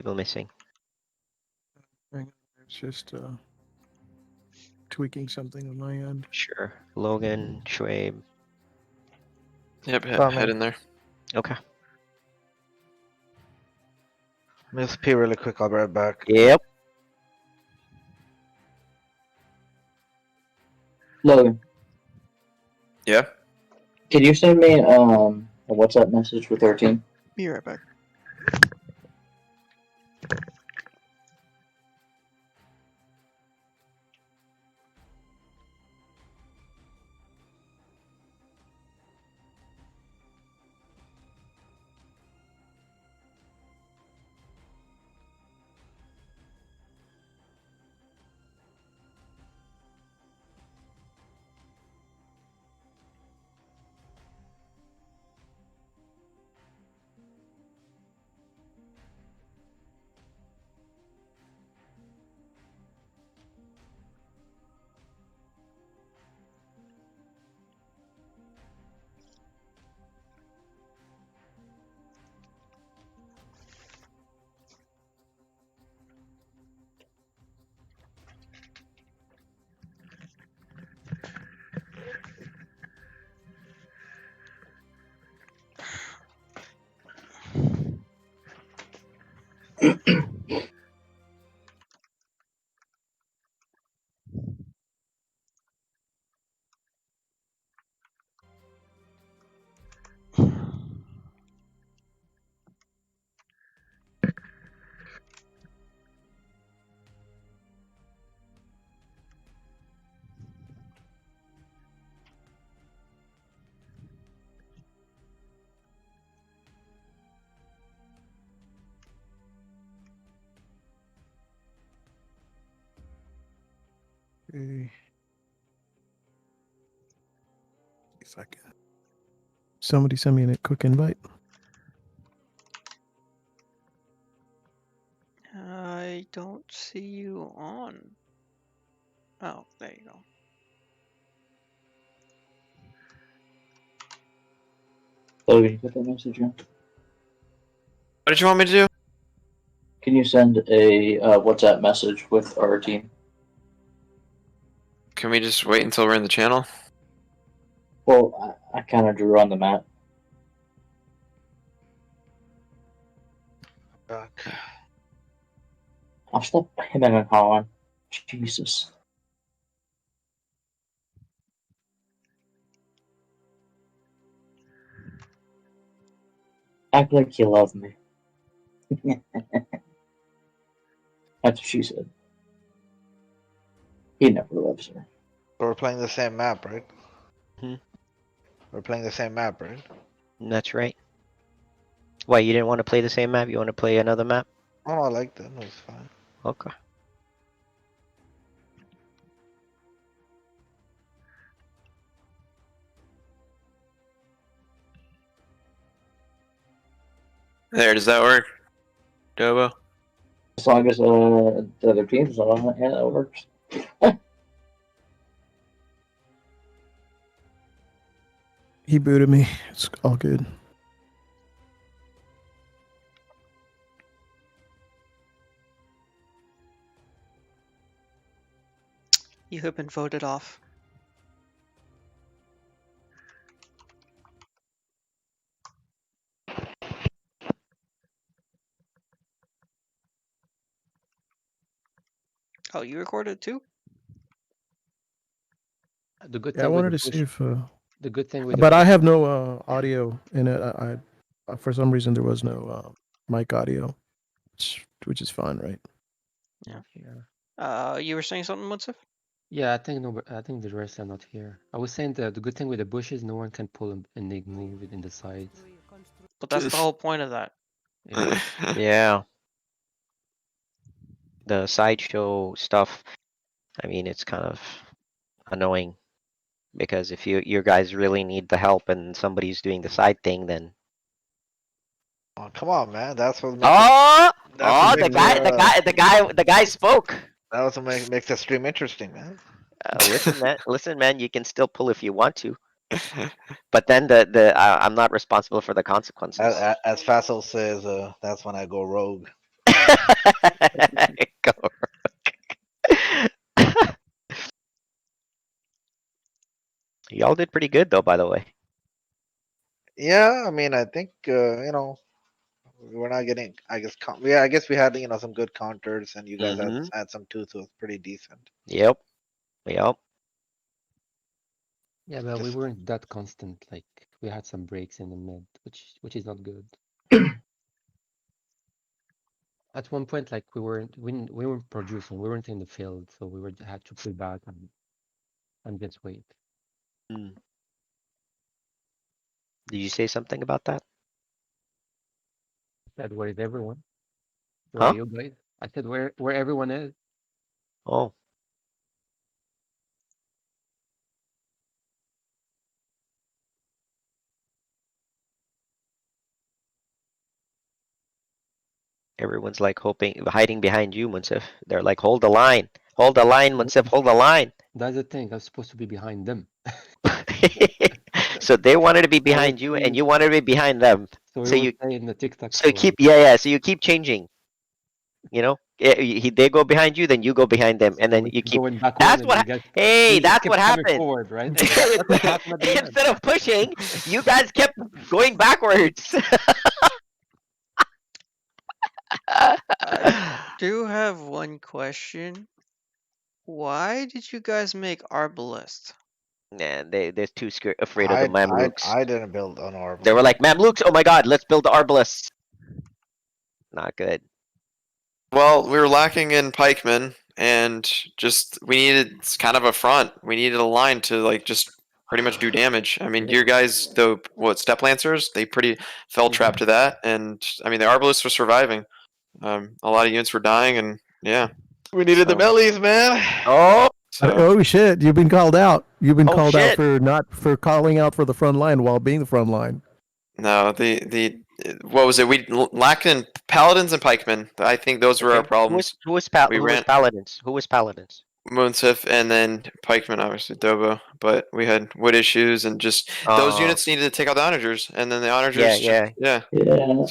People missing. It's just tweaking something on my end. Sure. Logan, Schwabe. Yep, head Coming. in there. Okay. Miss P really quick, I'll be right back. Yep. Logan, Yeah. can you send me a WhatsApp message with our team? Be right back. Okay. If I can. Somebody send me a quick invite. I don't see you on. Oh, there you go. Logan, you put that message in? What did you want me to do? Can you send a WhatsApp message with our team? Can we just wait until we're in the channel? Well, I kind of drew on the map. Back. I'll stop him and Colin. Jesus. Act like you love me. That's what she said. He never loves her. But we're playing the same map, right? Hmm. We're playing the same map, right? That's right. Why, you didn't want to play the same map? You want to play another map? Oh, I like that. It was fine. Okay. There, does that work? Dobo? As long as the other team's not on it, yeah, that works. He booted me. It's all good. You have been voted off. Oh, you recorded too? The good Yeah, I thing with wanted the to bush, see if. the good thing with the But I bush, have no audio in it. For some reason there was no mic audio, which is fine, right? yeah, You were saying something, Mutsif? yeah. I think no, I think the rest are not here. I was saying that the good thing with the bush is no one can pull an enigma within the sides. But that's the whole point of that. Yeah. Yeah. The sideshow stuff, I mean, it's kind of annoying. Because if you guys really need the help and somebody's doing the side thing, then Oh, come on, man. That's what makes oh, that's what makes the guy spoke. that was what makes the stream interesting, man. Listen, man, you can still pull if you want to, but then I'm not responsible for the consequences. As Fassel says, that's when I go rogue. Go Rook. Y'all did pretty good though, by the way. Yeah, I mean, I think we're not getting. I guess. Yeah, I guess we had some good counters, and you guys Mm-hmm. had some too, so it's pretty decent. Yep. Yep. Yeah, but we Just weren't that constant. Like we had some breaks in the mid, which is not good. At one point, like we weren't producing, we weren't in the field, so had to pull back and just wait. Mm. Did you say something about that? Said, where is everyone? Where are Huh? you guys? I said, where everyone is. Oh. Everyone's like hiding behind you, Munsif. They're like, hold the line. Hold the line, Munsif, hold the line. That's the thing. I was supposed to be behind them. So they wanted to be I was behind you and saying, you wanted to be behind them. so we So were you saying the TikTok so you story. keep yeah, so you keep changing. They go behind you, then you go behind them, So and then we you keep keep. going backward, That's and what. you guys, Hey, you just that's what kept coming happened. forward, right? So that's what happened at the end. Instead of pushing, you guys kept going backwards. I do have one question. Why did you guys make Arbalest? Man, they're too afraid of the Mamluks. I didn't build an orb. They were like, Mamluks, oh my god, let's build the Arbalists. Not good. Well, we were lacking in pikemen, and just we needed kind of a front. We needed a line to like just pretty much do damage. I mean, your guys, the step lancers, they pretty fell trap to that, and I mean the arbalists were surviving. A lot of units were dying, and yeah. We needed the So- bellies, man. Oh, So Oh shit! You've been called out. You've been Oh, called out shit. for calling out for the front line while being the front line. no, the what was it? We lacked in paladins and pikemen. I think those were our okay. problems. Who was We ran Paladins? Who was Paladins? Moonsif and then pikemen, obviously Dobo, but we had wood issues and just those units needed to take out the onagers, and then the onagers, Yeah. Yeah,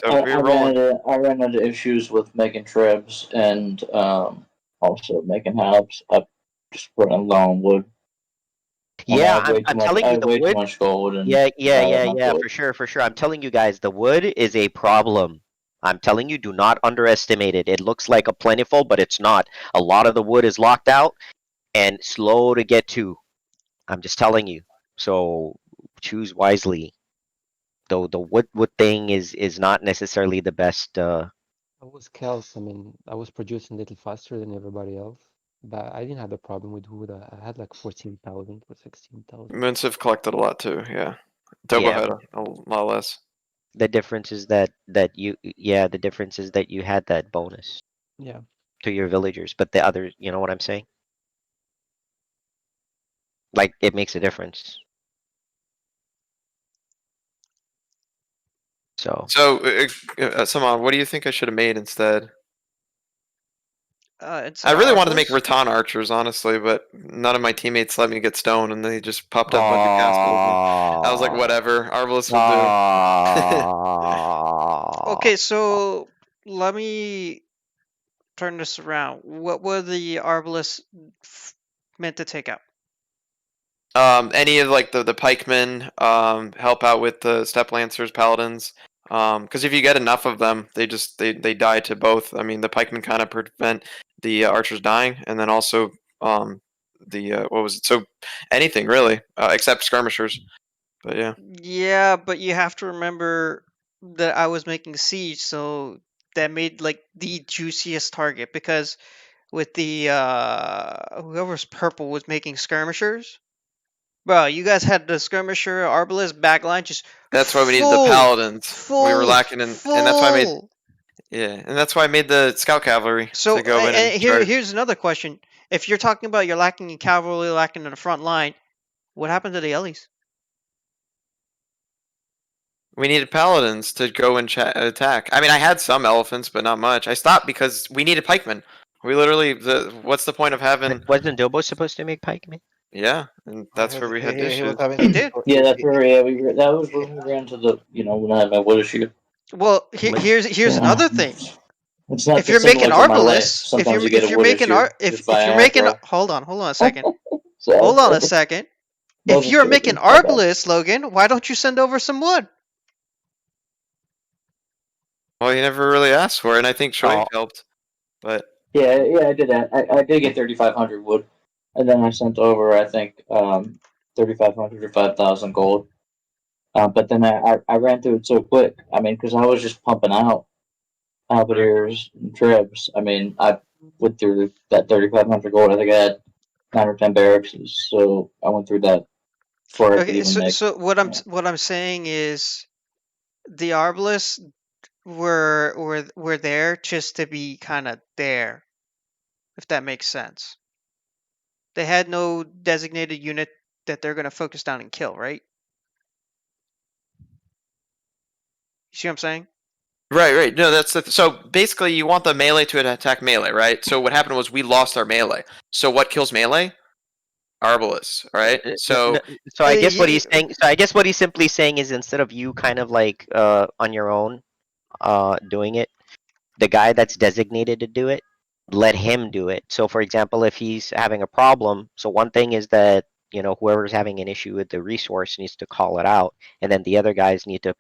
So we were rolling. I ran into issues with making trebs and also making halves. I just running low on wood. And I Yeah, had way too I'm much. telling I you had the way too wood. much gold and Yeah, for sure. I'm telling you guys, the wood is a problem. I'm telling you, do not underestimate it. It looks like a plentiful, but it's not. A lot of the wood is locked out and slow to get to. I'm just telling you. So choose wisely. Though the wood thing is not necessarily the best. I was Kels. I mean, I was producing a little faster than everybody else, but I didn't have a problem with wood. I had like 14,000 or 16,000. Moonsif collected a lot too. Yeah, Dobo Yeah, had a lot less. the difference is that the difference is that you had that bonus Yeah. to your villagers, but the other, you know what I'm saying? Like it makes a difference. So So, Saman, what do you think I should have made instead? It's I really wanted to make Arbalest? Rattan archers, honestly, but none of my teammates let me get stone, and they just popped up a bunch of castles. And I was like, whatever, Arbalest will do. Okay, so let me turn this around. What were the Arbalest meant to take out? Any of like the pikemen, help out with the step lancers, paladins. Because if you get enough of them, they die to both. I mean, the pikemen kind of prevent the archers dying, and then also the what was it? So anything really, except skirmishers. But yeah, Yeah, but you have to remember that I was making siege, so that made like the juiciest target because with the whoever's purple was making skirmishers. Bro, you guys had the skirmisher arbalist backline just that's why we needed the full, paladins. We were full, lacking in, and that's why I made full. and that's why I made the scout cavalry So to go in and charge. here's another question: if you're talking about you're lacking in cavalry, lacking in the front line, what happened to the Ellies? We needed paladins to go and attack. I mean, I had some elephants, but not much. I stopped because we needed pikemen. We literally, what's the point of having? wasn't Dobo supposed to make pikemen? Yeah, and that's where we had He was issues. having He did. yeah, that's where that was when we ran to the when I had my wood issue. Well, But here's another thing. It's not If you're dissimilar making to melee. Arbalists, Sometimes you get a if you're wood making issue. if you're making Viagra. hold on a second. So, Hold on a second. no, If just you're making joking. My bad. Arbalists, Logan, why don't you send over some wood? Well, you never really asked for it, and I think Shoaib Oh. helped. But Yeah, I did that. I did get 3,500 wood, and then I sent over I think 3,500 or 5,000 gold. But then I ran through it so quick. I mean, because I was just pumping out halberdiers and trebs. I mean, I went through that 3,500 gold. I think I had 9 or 10 barracks, so I went through that before I could Okay, even make. so what I'm saying is the Arbalists were there just to be kind of there, if that makes sense. They had no designated unit that they're going to focus down and kill, right? You see what I'm saying? right. No, that's so basically you want the melee to attack melee, right? So what happened was we lost our melee. So what kills melee? Arbalists, right? So So I guess what Ye- he's saying. So I guess what he's simply saying is instead of you kind of like on your own doing it, the guy that's designated to do it, let him do it. So for example, if he's having a problem, so one thing is that whoever's having an issue with the resource needs to call it out, and then the other guys need to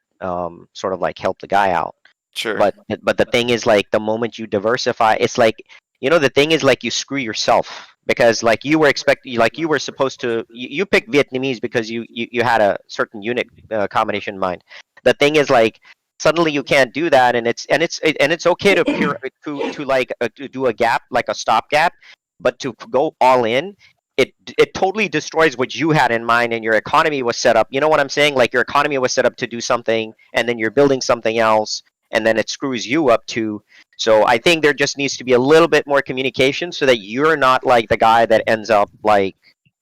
sort of like help the guy out. sure. But the thing is, like, the moment you diversify, it's like, the thing is, like, you screw yourself because like you were supposed to you picked Vietnamese because you had a certain unit combination in mind. The thing is, like, suddenly you can't do that, and it's okay to to do a gap, like a stopgap, but to go all in, it totally destroys what you had in mind, and your economy was set up. You know what I'm saying? Like, your economy was set up to do something, and then you're building something else, and then it screws you up too. So I think there just needs to be a little bit more communication so that you're not like the guy that ends up like,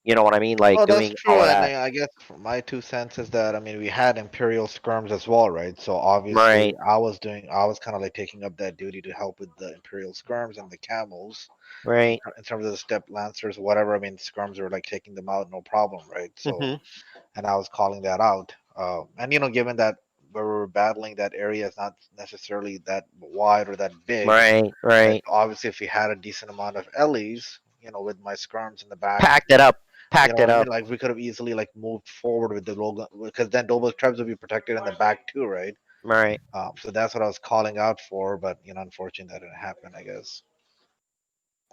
you know what I mean, like Well, that's doing all true, of and that. I guess my 2 cents is that I mean we had Imperial skirms as well, right? So obviously Right, I was kind of like taking up that duty to help with the Imperial skirms and the camels right. in terms of the step lancers, whatever. I mean, skirms were like taking them out, no problem, right? So, Hmm. and I was calling that out, and given that where we're battling, that area is not necessarily that wide or that big, Right, but right. obviously if we had a decent amount of Ellie's, with my skirms in the back. Packed it up. You know Packed what it I mean? up. Like we could have easily like moved forward with the Logan because then Doble's trebs would be protected in the back too, right? Right. So that's what I was calling out for, but unfortunately that didn't happen, I guess.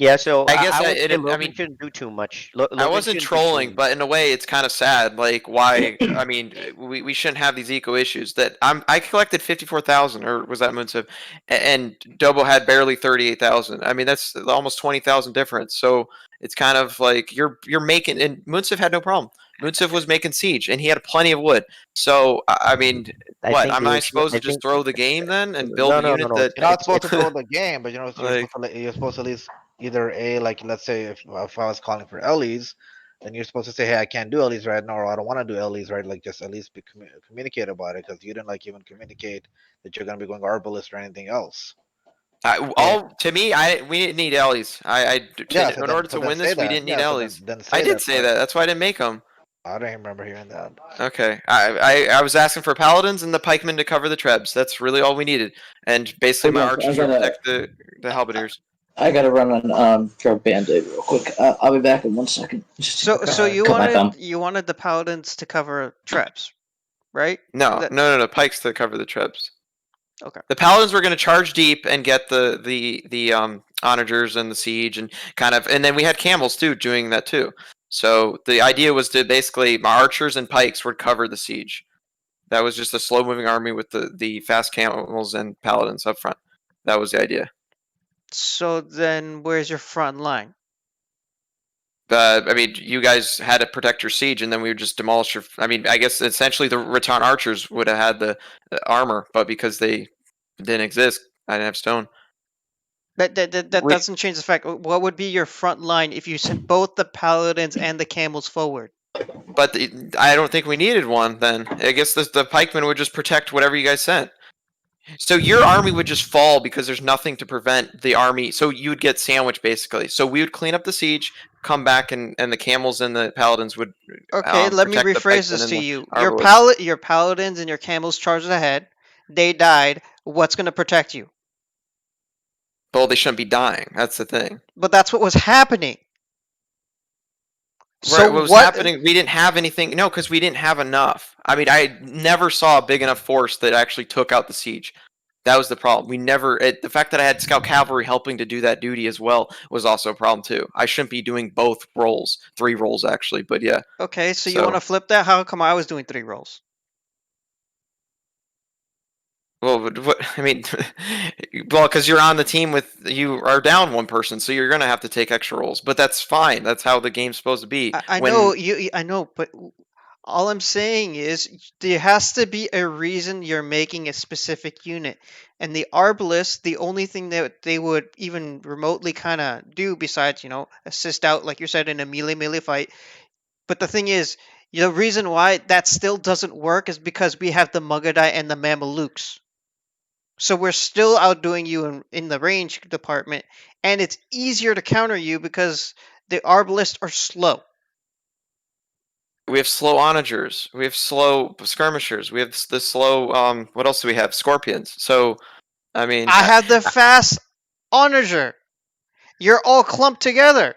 Yeah, so I guess I would say I Logan mean shouldn't do too much. I Logan wasn't shouldn't do too trolling, much. but in a way, it's kind of sad. Like, why? I mean, we shouldn't have these eco issues. That I collected 54,000, or was that Munsif? And Dobo had barely 38,000. I mean, that's almost 20,000 difference. So it's kind of like you're making, and Munsif had no problem. Munsif was making siege, and he had plenty of wood. So I mean, I what? think Am the I issue. supposed I to just think throw the game then and build no, a no, no, unit no. that You're not supposed to It's throw the game, but like? you're supposed to at least either a like let's say if I was calling for Ellie's, then you're supposed to say, hey, I can't do Ellie's right now, or I don't want to do Ellie's, right? Like just at least communicate about it because you didn't like even communicate that you're gonna be going Arbalist or anything else. yeah. All to me, we didn't need Ellie's. Yeah, In order to win say this, we that. didn't need Yeah, Ellie's. then I say did that. say that. That's why I didn't make them. I don't even remember hearing that. Okay, I was asking for paladins and the pikemen to cover the trebs. That's really all we needed, and basically Hold my on, archers would protect the halberdiers. I gotta run on drug band-aid real quick. I'll be back in 1 second. Just So Alright. cut my thumb. you wanted the paladins to cover traps, right? No, That no, pikes to cover the trebs. okay. The paladins were going to charge deep and get the onagers and the siege and kind of, and then we had camels too doing that too. So the idea was to basically my archers and pikes would cover the siege. That was just a slow moving army with the fast camels and paladins up front. That was the idea. So then, where's your front line? I mean, you guys had to protect your siege, and then we would just demolish your. I mean, I guess essentially the Rattan archers would have had the armor, but because they didn't exist, I didn't have stone. That We, doesn't change the fact. What would be your front line if you sent both the paladins and the camels forward? But I don't think we needed one then. I guess the pikemen would just protect whatever you guys sent. So your army would just fall because there's nothing to prevent the army. So you would get sandwiched basically. So we would clean up the siege, come back, and the camels and the paladins would Okay, let me protect the rephrase pikemen this and to the you. arbalists. Your paladins and your camels charged ahead. They died. What's going to protect you? Well, they shouldn't be dying. That's the thing. But that's what was happening. Right, So what was what? happening? We didn't have anything. No, because we didn't have enough. I mean, I never saw a big enough force that actually took out the siege. That was the problem. We never. The fact that I had scout cavalry helping to do that duty as well was also a problem too. I shouldn't be doing both roles, 3 roles actually. But yeah. Okay, so you So- want to flip that? How come I was doing 3 rolls? Well, what I mean, well, because you're on the team with you are down 1 person, so you're gonna have to take extra rolls. But that's fine. That's how the game's supposed to be. I know you. I know, but all I'm saying is there has to be a reason you're making a specific unit. And the Arbalest, the only thing that they would even remotely kind of do besides, assist out, like you said, in a melee fight. But the thing is, the reason why that still doesn't work is because we have the Mugadai and the Mamelukes. So we're still outdoing you in the range department, and it's easier to counter you because the Arbalists are slow. We have slow onagers. We have slow skirmishers. We have the slow. What else do we have? Scorpions. So, I mean, I have the fast onager. You're all clumped together.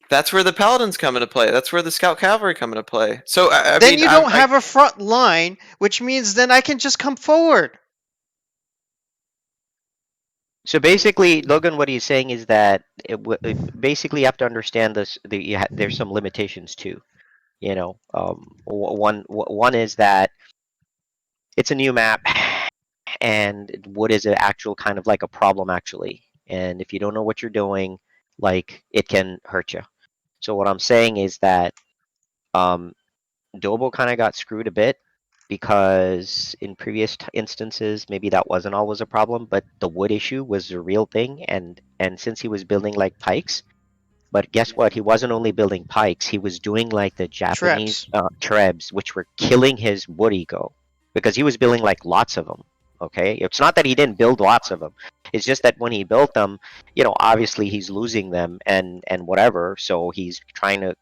that's where the paladins come into play. That's where the scout cavalry come into play. So, I Then mean, you don't have a front line, which means then I can just come forward. So basically, Logan, what he's saying is that basically you have to understand this. There's some limitations too. One is that it's a new map, and wood is an actual kind of like a problem actually. And if you don't know what you're doing, like it can hurt you. So what I'm saying is that Dobo kind of got screwed a bit because in previous instances maybe that wasn't always a problem, but the wood issue was a real thing, and since he was building like pikes, but guess what? He wasn't only building pikes; he was doing like the Japanese trebs, which were killing his wood eco because he was building like lots of them. Okay, it's not that he didn't build lots of them; it's just that when he built them, obviously he's losing them and whatever. So he's trying to,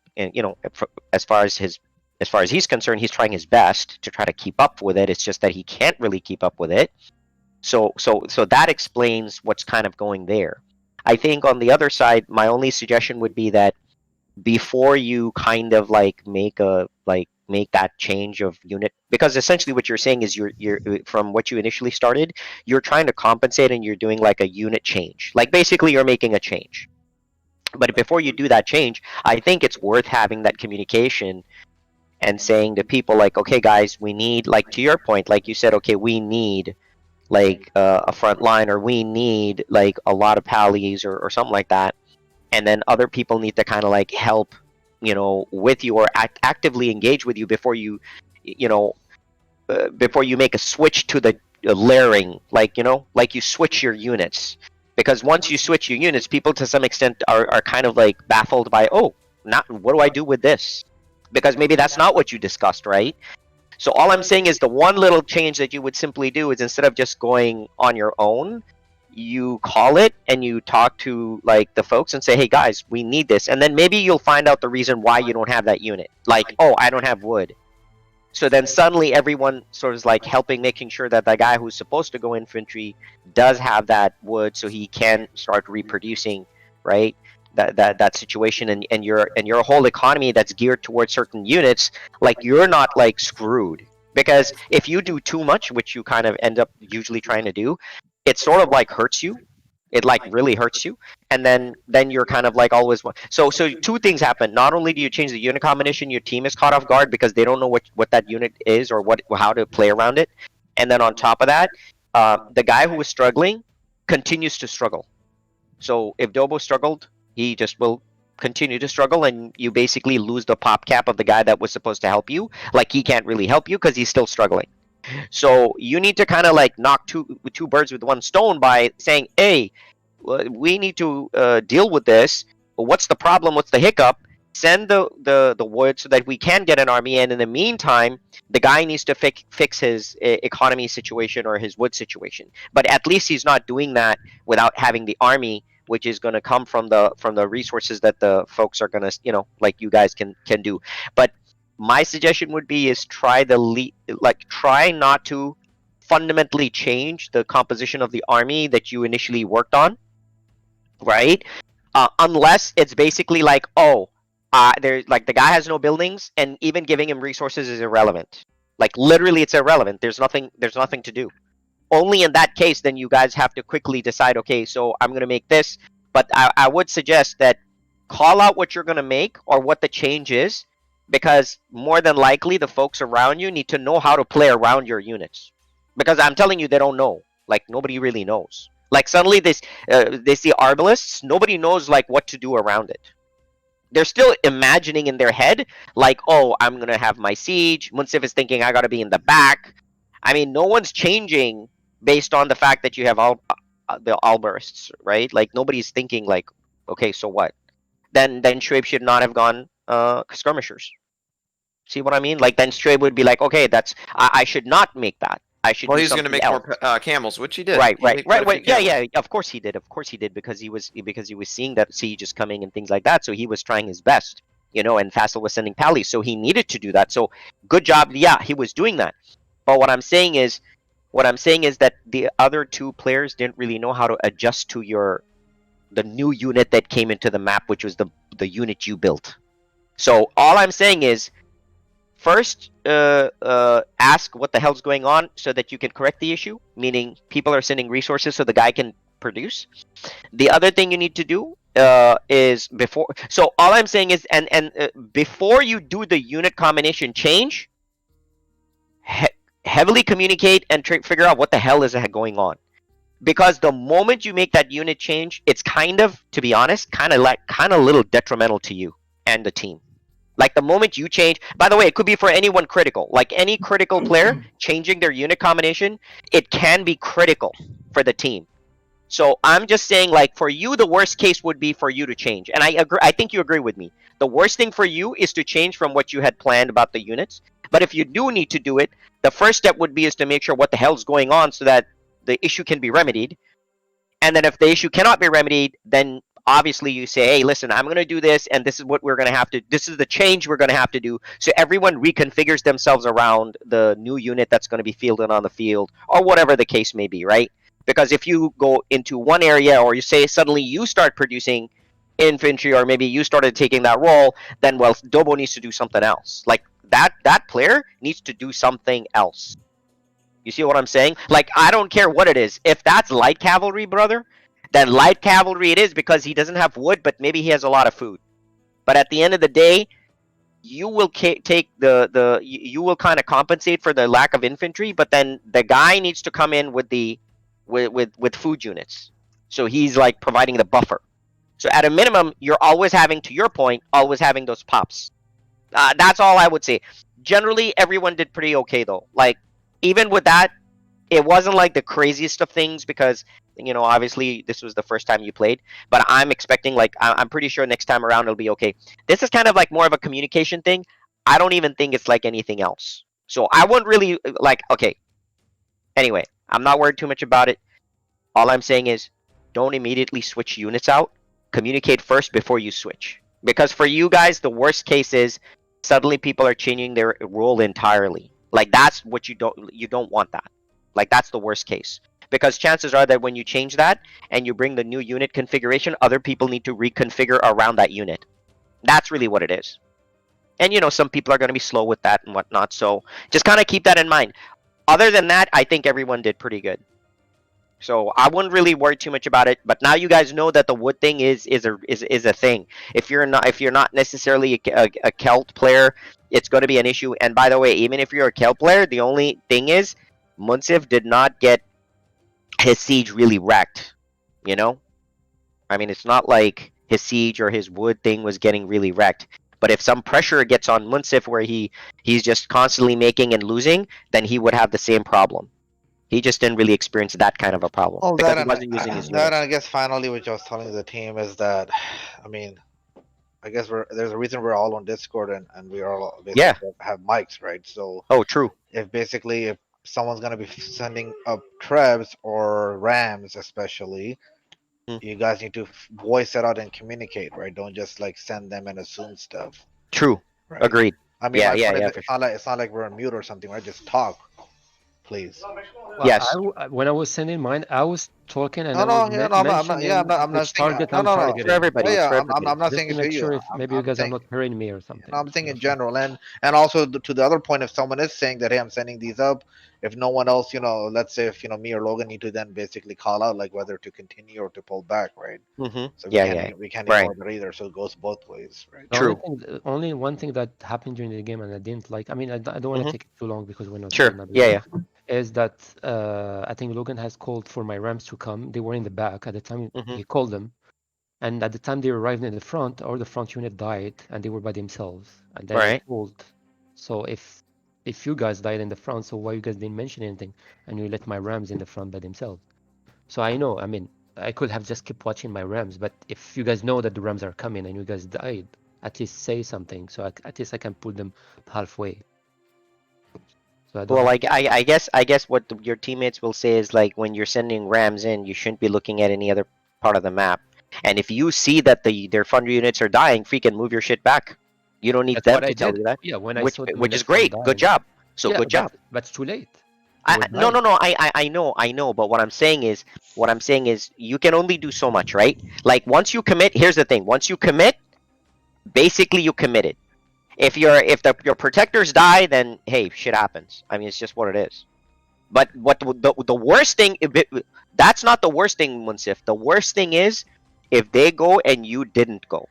as far as he's concerned, he's trying his best to try to keep up with it. It's just that he can't really keep up with it. So that explains what's kind of going there. I think on the other side, my only suggestion would be that before you kind of like make that change of unit, because essentially what you're saying is you're from what you initially started, you're trying to compensate and you're doing like a unit change. Like basically you're making a change. But before you do that change, I think it's worth having that communication and saying to people like, okay guys, we need, like to your point, like you said, okay, we need like a front line, or we need like a lot of pallies or something like that, and then other people need to kind of like help with you or actively engage with you before you know before you make a switch to the layering, like like you switch your units, because once you switch your units, people to some extent are kind of like baffled by, oh, not what do I do with this, because maybe that's not what you discussed, right? So all I'm saying is the one little change that you would simply do is, instead of just going on your own, you call it and you talk to like the folks and say, hey guys, we need this. And then maybe you'll find out the reason why you don't have that unit. Like, oh, I don't have wood. So then suddenly everyone sort of is like helping, making sure that the guy who's supposed to go infantry does have that wood so he can start reproducing, right? That situation, and your whole economy that's geared towards certain units, like you're not like screwed, because if you do too much, which you kind of end up usually trying to do, it sort of like hurts you. It like really hurts you, and then you're kind of like always so two things happen. Not only do you change the unit combination, your team is caught off guard because they don't know what that unit is or how to play around it, and then on top of that, the guy who was struggling continues to struggle. So if Dobo struggled, he just will continue to struggle, and you basically lose the pop cap of the guy that was supposed to help you. Like he can't really help you because he's still struggling. So you need to kind of like knock two birds with one stone by saying, hey, we need to deal with this. What's the problem? What's the hiccup? Send the wood so that we can get an army, and in the meantime, the guy needs to fix his economy situation or his wood situation. But at least he's not doing that without having the army, which is going to come from the resources that the folks are going to, like you guys can do. But my suggestion would be is try not to fundamentally change the composition of the army that you initially worked on, right? Unless it's basically like, oh, there's like the guy has no buildings, and even giving him resources is irrelevant. Like literally, it's irrelevant. There's nothing. There's nothing to do. Only in that case, then you guys have to quickly decide. Okay, so I'm gonna make this, but I would suggest that call out what you're gonna make or what the change is, because more than likely the folks around you need to know how to play around your units. Because I'm telling you, they don't know. Like nobody really knows. Like suddenly they see arbalists. Nobody knows like what to do around it. They're still imagining in their head like, oh, I'm gonna have my siege. Munsif is thinking I gotta be in the back. I mean, no one's changing based on the fact that you have all the arborists, right? Like nobody's thinking like, okay, so what? Then Schwab should not have gone skirmishers. See what I mean? Like then Schwab would be like, okay, I should not make that. I should Well, do he's going to something make else. more camels, which he did. Right, He right, made quite right, a few right. Yeah, camels. yeah. Of course he did. Of course he did because he was seeing that siege is coming and things like that. So he was trying his best, you know. And Fassel was sending pallies, so he needed to do that. So good job. Yeah, he was doing that. But what I'm saying is that the other two players didn't really know how to adjust to the new unit that came into the map, which was the unit you built. So all I'm saying is, first, ask what the hell's going on so that you can correct the issue. Meaning, people are sending resources so the guy can produce. The other thing you need to do is before. So all I'm saying is, and before you do the unit combination change, heavily communicate and figure out what the hell is going on. Because the moment you make that unit change, it's kind of, to be honest, kind of a little detrimental to you and the team. Like the moment you change, by the way, it could be for anyone critical. Like any critical player changing their unit combination, it can be critical for the team. So I'm just saying, like for you, the worst case would be for you to change. And I agree. I think you agree with me. The worst thing for you is to change from what you had planned about the units. But if you do need to do it, the first step would be is to make sure what the hell's going on so that the issue can be remedied. And then if the issue cannot be remedied, then obviously you say, hey, listen, I'm going to do this, and this is what we're going to have to, this is the change we're going to have to do. So everyone reconfigures themselves around the new unit that's going to be fielded on the field, or whatever the case may be, right? Because if you go into one area, or you say suddenly you start producing infantry, or maybe you started taking that role, then well, Dobo needs to do something else. Like that player needs to do something else. You see what I'm saying? Like, I don't care what it is. If that's light cavalry, brother, then light cavalry it is, because he doesn't have wood, but maybe he has a lot of food. But at the end of the day, you will take you will kind of compensate for the lack of infantry, but then the guy needs to come in with the with food units. So he's like providing the buffer. So at a minimum, you're always having, to your point, always having those pops. That's all I would say. Generally, everyone did pretty okay though. Like even with that, it wasn't like the craziest of things, because you know obviously this was the first time you played, but I'm expecting, like I'm pretty sure next time around it'll be okay. This is kind of like more of a communication thing. I don't even think it's like anything else, so I wouldn't really like, okay, anyway, I'm not worried too much about it. All I'm saying is don't immediately switch units out. Communicate first before you switch, because for you guys the worst case is suddenly people are changing their role entirely. Like that's what you don't want that. Like that's the worst case, because chances are that when you change that and you bring the new unit configuration, other people need to reconfigure around that unit. That's really what it is. And you know some people are going to be slow with that and whatnot, so just kind of keep that in mind. Other than that, I think everyone did pretty good. So I wouldn't really worry too much about it. But now you guys know that the wood thing is a thing. If you're not necessarily a Celt player, it's going to be an issue. And by the way, even if you're a Celt player, the only thing is Munsif did not get his siege really wrecked. You know, I mean, it's not like his siege or his wood thing was getting really wrecked. But if some pressure gets on Munsif where he's just constantly making and losing, then he would have the same problem. He just didn't really experience that kind of a problem Oh, because that he and wasn't using his that units. I guess finally, which I was telling the team is that, I mean, I guess there's a reason we're all on Discord and we all Yeah. basically have mics, right? So Oh, true. if someone's gonna be sending up trebs or rams, especially, Hmm. you guys need to voice it out and communicate, right? Don't just like send them and assume stuff, True. right? Agreed. I mean, Yeah, like, yeah, but yeah, it's for sure. not like we're on mute or something, right? Just talk. please. Well, Yes. when I was sending mine, I was talking and No, I was no, yeah, no, mentioning I'm not which saying, target no, I'm no, no. It's for targeting. everybody. Yeah, It's yeah, for I'm everybody. not Just saying to it's for make you. sure if maybe you I'm guys are saying, not hearing me or something. no, I'm saying You know in what I'm saying? general, and also to the other point, if someone is saying that, hey, I'm sending these up, if no one else, let's say if me or Logan need to then basically call out like whether to continue or to pull back, right? Mm-hmm. So Yeah, yeah. we can't Right. ignore that either. So it goes both ways, right? The only True. thing, only one thing that happened during the game and I didn't like. I mean, I don't want to Mm-hmm. take it too long because we're not Sure. another Yeah, game. yeah. Is that I think Logan has called for my Rams to come. They were in the back at the time Mm-hmm. he called them, and at the time they arrived in the front, or the front unit died, and they were by themselves. And then I Right. told, so if you guys died in the front, so why you guys didn't mention anything, and you let my Rams in the front by themselves? So I know, I mean, I could have just kept watching my Rams, but if you guys know that the Rams are coming and you guys died, at least say something, so at least I can pull them halfway. So I don't Well, have. I guess what your teammates will say is like when you're sending Rams in, you shouldn't be looking at any other part of the map. And if you see that their front units are dying, freaking move your shit back. You don't need That's them what I to tell did. you that, Yeah, when I which saw the which is left front great. Good dying. job. So Yeah, good job. but it's too late. They were No, no, dying. no. I know. But what I'm saying is, you can only do so much, right? Like once you commit, here's the thing: once you commit, basically you committed. If your protectors die, then hey, shit happens. I mean, it's just what it is. But what the worst thing? That's not the worst thing, Munsif. The worst thing is if they go and you didn't go.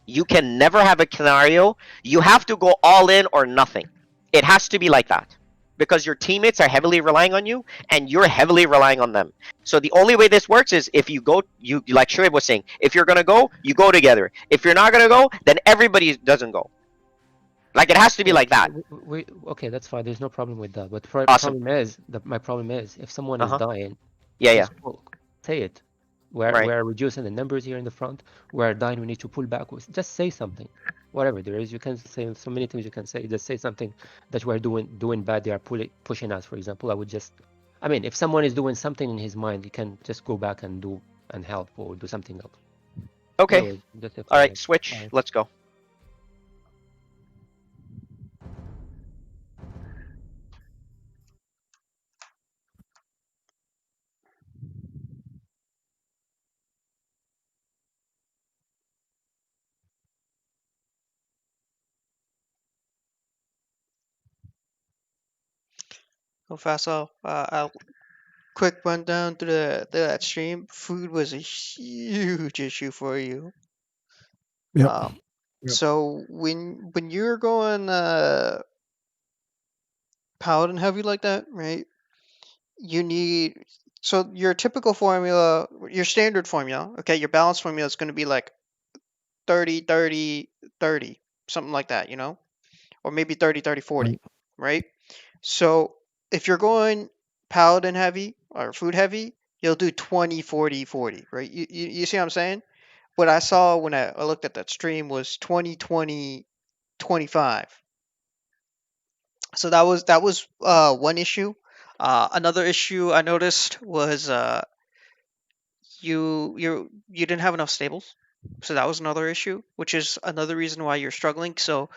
You can never have a scenario. You have to go all in or nothing. It has to be like that because your teammates are heavily relying on you and you're heavily relying on them. So the only way this works is if you go, you like Shoaib was saying, if you're gonna go, you go together. If you're not gonna go, then everybody doesn't go. Like it has to be Yeah, like that. okay, that's fine. There's no problem with that. But Awesome. my problem is if someone Uh is huh. dying, Yeah, yeah. just say it. Right. We're reducing the numbers here in the front. We're dying. We need to pull back. Just say something. Whatever there is, you can say so many things. You can say just say something that we're doing bad. They are pushing us. For example, I would just, I mean, if someone is doing something in his mind, he can just go back and do and help or do something else. Okay. Anyways, that's it All for right. me. Switch. Bye. Let's go. Go fast. I'll quick rundown through that stream. Food was a huge issue for you. Yep. Um, Yep. so when you're going paladin heavy like that, right? You need so your typical formula, your standard formula, okay, your balanced formula is going to be like 30 30 30, something like that, or maybe 30 30 40, Right. right? So if you're going paladin heavy or food heavy, you'll do 20 40 40, right? You see what I'm saying? What I saw when I looked at that stream was 20 20 25. So that was one issue. Another issue I noticed was you didn't have enough stables, so that was another issue, which is another reason why you're struggling. So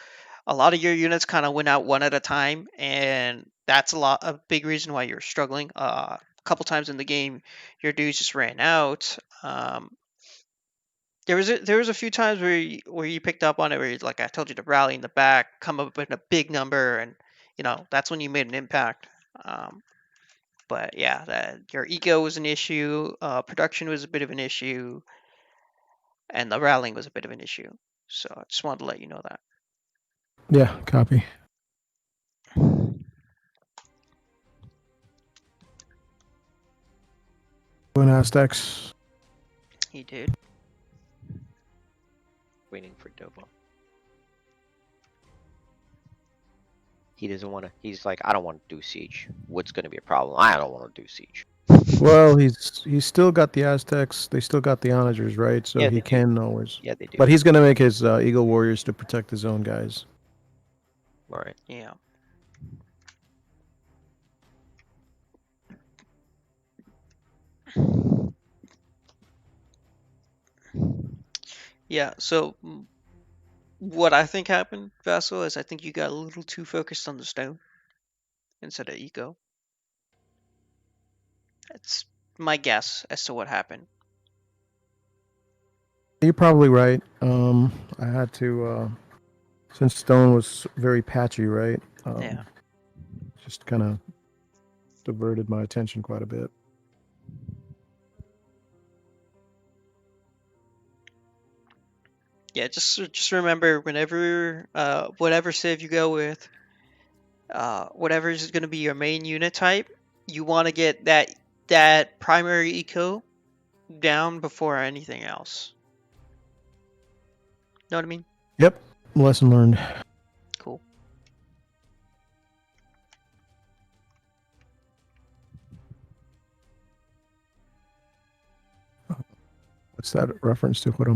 a lot of your units kind of went out one at a time, and that's a big reason why you're struggling. A couple times in the game, your dudes just ran out. There was a few times where you picked up on it, where like I told you to rally in the back, come up with a big number, and that's when you made an impact. Um, but yeah, your eco was an issue, production was a bit of an issue, and the rallying was a bit of an issue. So I just wanted to let you know that. Yeah. Copy. When Aztecs. He did. Waiting for Dobo. He doesn't want to. He's like, I don't want to do siege. What's going to be a problem? I don't want to do siege. Well, he's still got the Aztecs. They still got the onagers, right? So Yeah, he they do. can always. Yeah, they do. But he's gonna make his Eagle Warriors to protect his own guys. All right. Yeah. Yeah. So what I think happened, Vassal, is I think you got a little too focused on the stone instead of eco. It's my guess as to what happened. You're probably right. I had to, since stone was very patchy, right? Yeah. Just kind of diverted my attention quite a bit. Yeah, just remember whenever whatever civ you go with, whatever is going to be your main unit type, you want to get that primary eco down before anything else. Know what I mean? Yep. Lesson learned. Cool. What's that reference to? What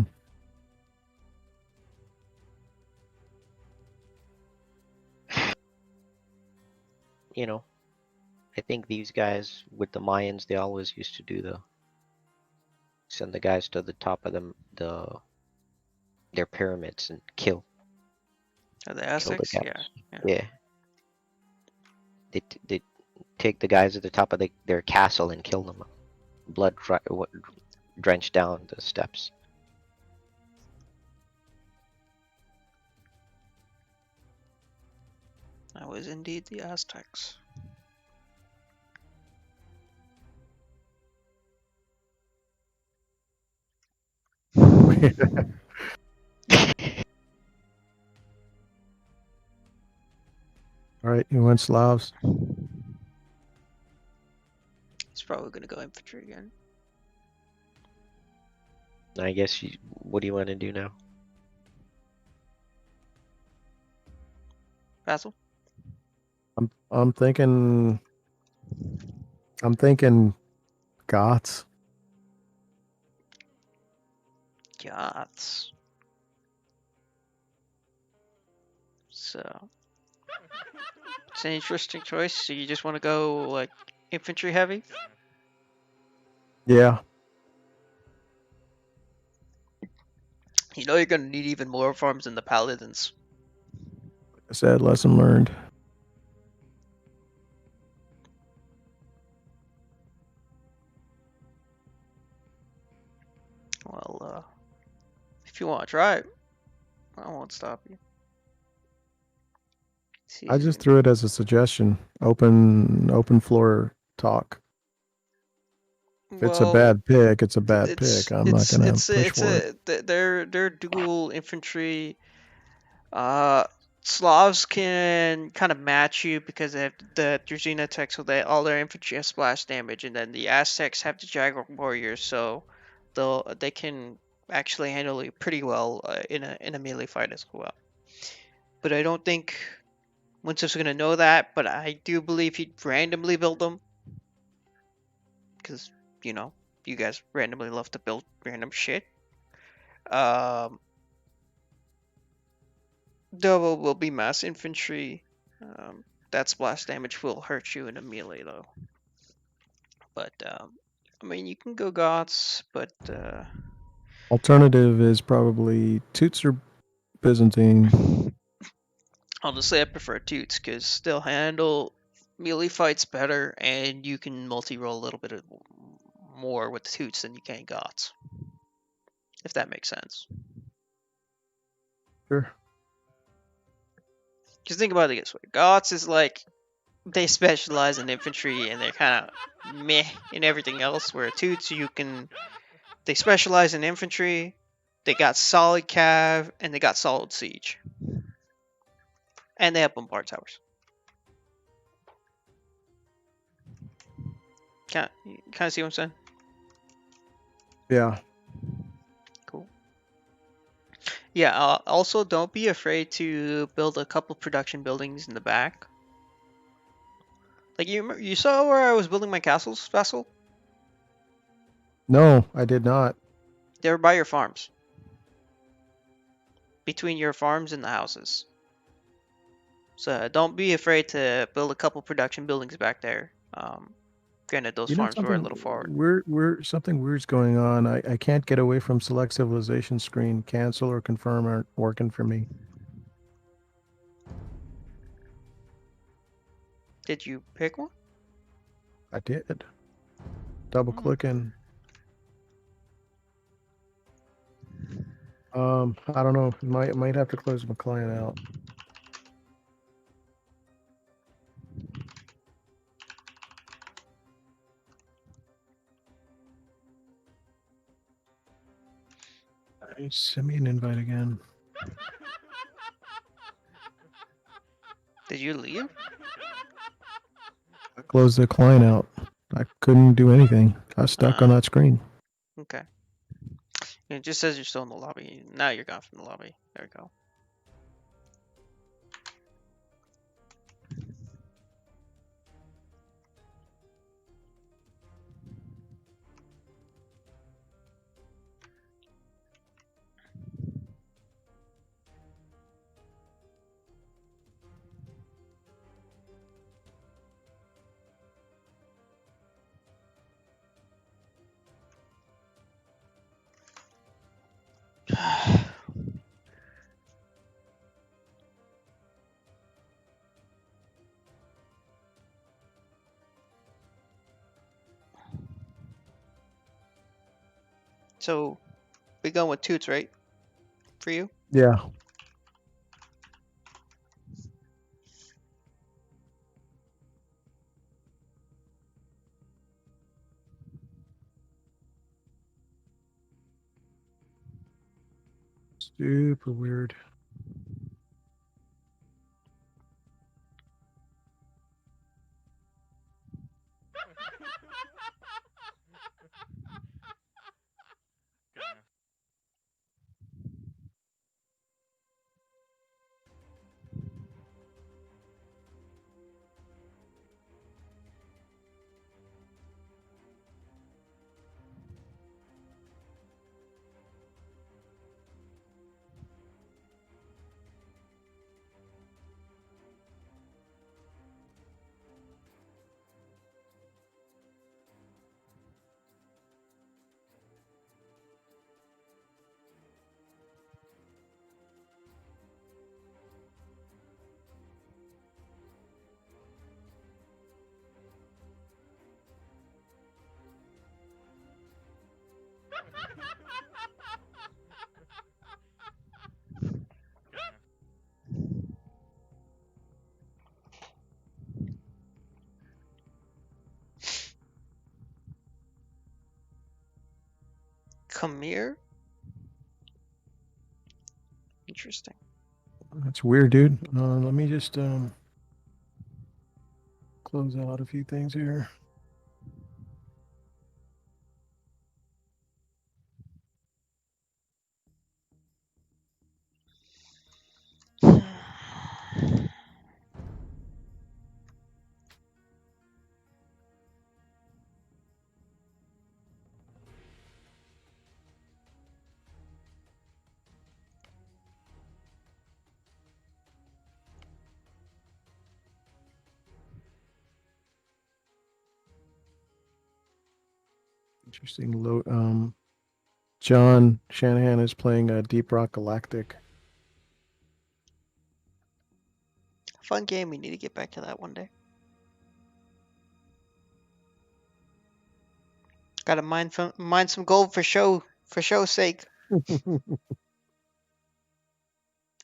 You know, I think these guys with the Mayans, they always used to do send the guys to the top of their pyramids and kill The the Aztecs, guys. yeah. Yeah. They take the guys at the top of their castle and kill them. Blood drenched down the steps. That was indeed the Aztecs. All right, you went Slavs. He's probably gonna go infantry again. I guess what do you want to do now? Basil? I'm thinking Goths. Goths. So it's an interesting choice. So you just want to go like infantry heavy? Yeah. You know you're gonna need even more farms than the paladins. I said lesson learned. Well, if you want to try it, I won't stop you. I just threw it as a suggestion. Open floor talk. If it's a bad pick, it's a bad pick. I'm not gonna push for it. They're dual infantry. Slavs can kind of match you because they have the Druzina tech, so all their infantry have splash damage, and then the Aztecs have the Jaguar warriors, so they can actually handle it pretty well in a melee fight as well. But I don't think Winston's gonna know that. But I do believe he'd randomly build them because you guys randomly love to build random shit. Double will be mass infantry. That splash damage will hurt you in a melee though. But I mean, you can go Goths, but Alternative is probably Toots or Byzantine. I'll just say I prefer Toots because they'll handle melee fights better, and you can multi-roll a little bit more with Toots than you can Goths. If that makes sense. Sure. Because think about it this way: Goths is like they specialize in infantry and they're kind of meh in everything else. Where Toots, they specialize in infantry, they got solid cav, and they got solid siege, and they have bombard towers. Kind of see what I'm saying? Yeah. Cool. Yeah. Also, don't be afraid to build a couple production buildings in the back. Like you saw where I was building my castles, Vassal? No, I did not. They were by your farms. Between your farms and the houses. So don't be afraid to build a couple production buildings back there. Granted, those farms were a little forward. Something weird's going on. I can't get away from select civilization screen. Cancel or confirm aren't working for me. Did you pick one? I did. double clicking. I don't know. Might have to close my client out. Send me an invite again. Did you leave? I closed the client out. I couldn't do anything. I was stuck on that screen. Okay. It just says you're still in the lobby. Now you're gone from the lobby. There we go. So, we going with Toots, right? For you? Yeah. Super weird. Come here? Interesting. That's weird, dude. Let me just close out a few things here. Interesting. John Shanahan is playing a Deep Rock Galactic. Fun game. We need to get back to that one day. Gotta mine some gold for show's sake.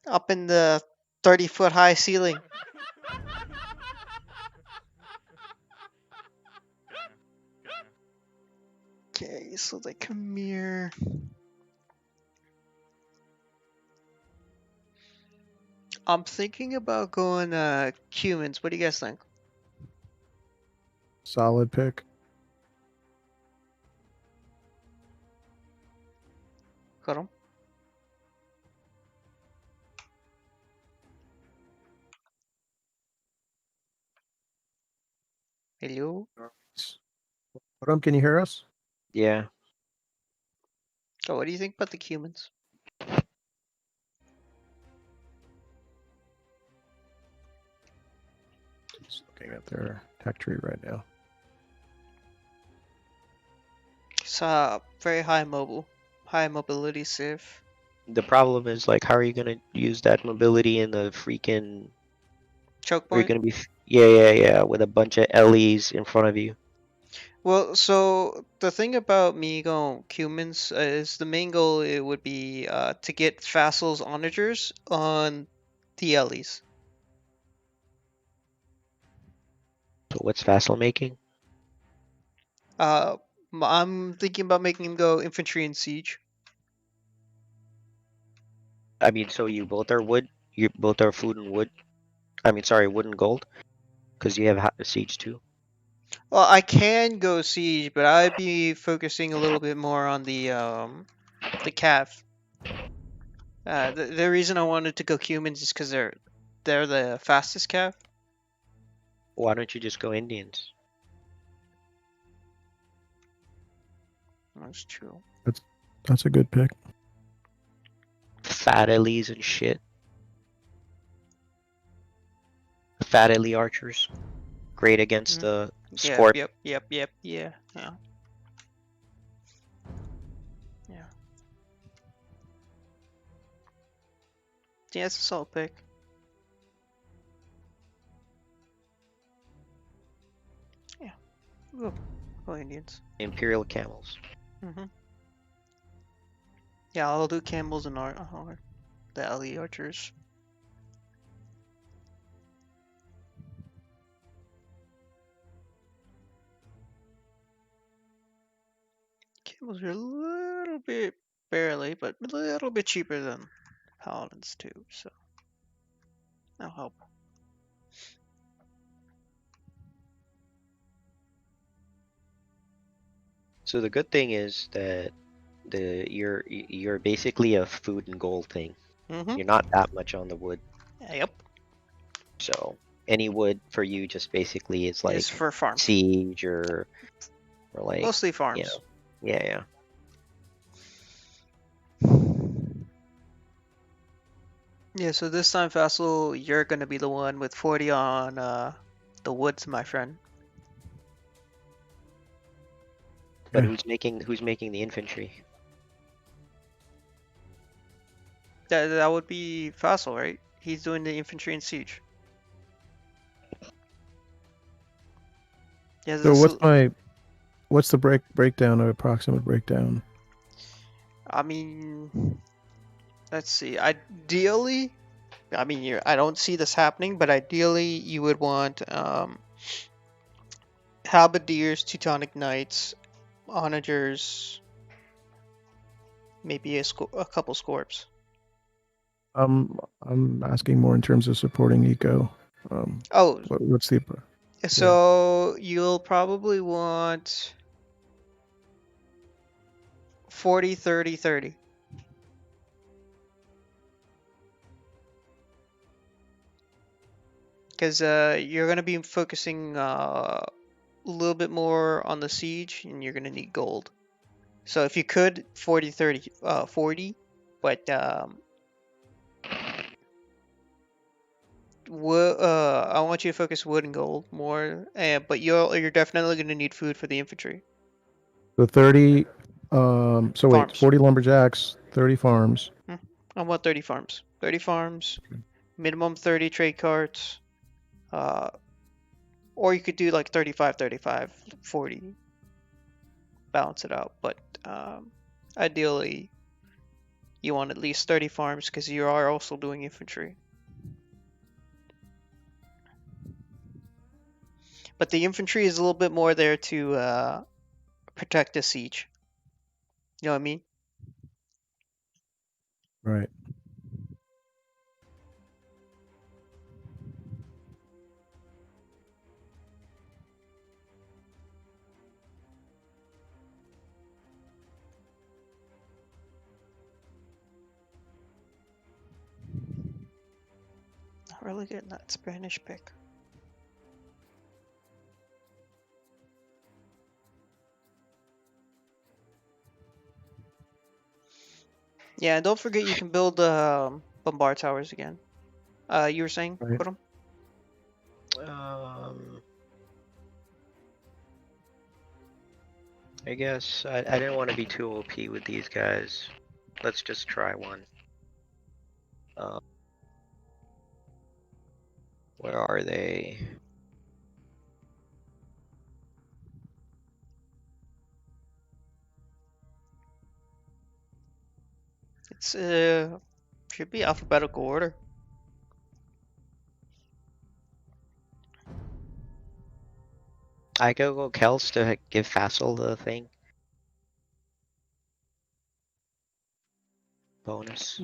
Up in the 30-foot high ceiling. Okay, so they come here. I'm thinking about going Cumans. What do you guys think? Solid pick. Got him. Hello? Adam, can you hear us? Yeah. So what do you think about the Cumans? Just looking at their tech tree right now. It's very high mobility save. The problem is, like, how are you gonna use that mobility in the freaking... Choke Are you point? gonna be... Yeah, with a bunch of LEs in front of you. Well, so the thing about me going humans is the main goal it would be to get Fassel's onagers on the Ellies. So what's Vassal making? I'm thinking about making him go infantry and siege. I mean, so you both are wood. You both are food and wood. I mean, sorry, wood and gold, because you have siege too. Well, I can go siege, but I'd be focusing a little bit more on the calf. The reason I wanted to go humans is because they're the fastest calf. Why don't you just go Indians? That's true. That's a good pick. Fat Ellies and shit. Fat Ellie archers. Great against the Scorp. Yep. Yeah. Yeah. Yeah. Yeah, it's a solid pick. Yeah. Go Indians. Imperial camels. Mm-hmm. Yeah, I'll do camels and the LE archers. Camels are a little bit, barely, but a little bit cheaper than paladins too, so that'll help. So the good thing is that you're basically a food and gold thing. Mm-hmm. You're not that much on the wood. Yep. So any wood for you just basically is like Is for farms. siege or like Mostly farms. you know, yeah. Yeah, so this time, Vassal, you're gonna be the one with 40 on the woods, my friend. But Yeah. who's making the infantry? That would be Vassal, right? He's doing the infantry and siege. Yeah, So what's the breakdown or approximate breakdown? I mean, let's see. Ideally, I mean, I don't see this happening, but ideally, you would want halberdiers, Teutonic knights, onagers, maybe a couple scorps. I'm asking more in terms of supporting eco. Oh, What's the so you'll probably want 40, 30, 30. Because you're going to be focusing a little bit more on the siege, and you're going to need gold. So if you could, 40, 30, 40, but I want you to focus wood and gold more, but you're definitely going to need food for the infantry. the 30? So wait, Farms. 40 lumberjacks, 30 farms. I want 30 farms. 30 farms, minimum 30 trade carts. Or you could do like 35, 35, 40. Balance it out. But ideally, you want at least 30 farms because you are also doing infantry. But the infantry is a little bit more there to protect the siege. You know what I mean? Right. Not really getting that Spanish pick. Yeah, and don't forget you can build bombard towers again. You were saying, Right. Kodum? I guess I didn't want to be too OP with these guys. Let's just try one. Where are they? It's should be alphabetical order. I could go Kels to give Fassel the thing. Bonus.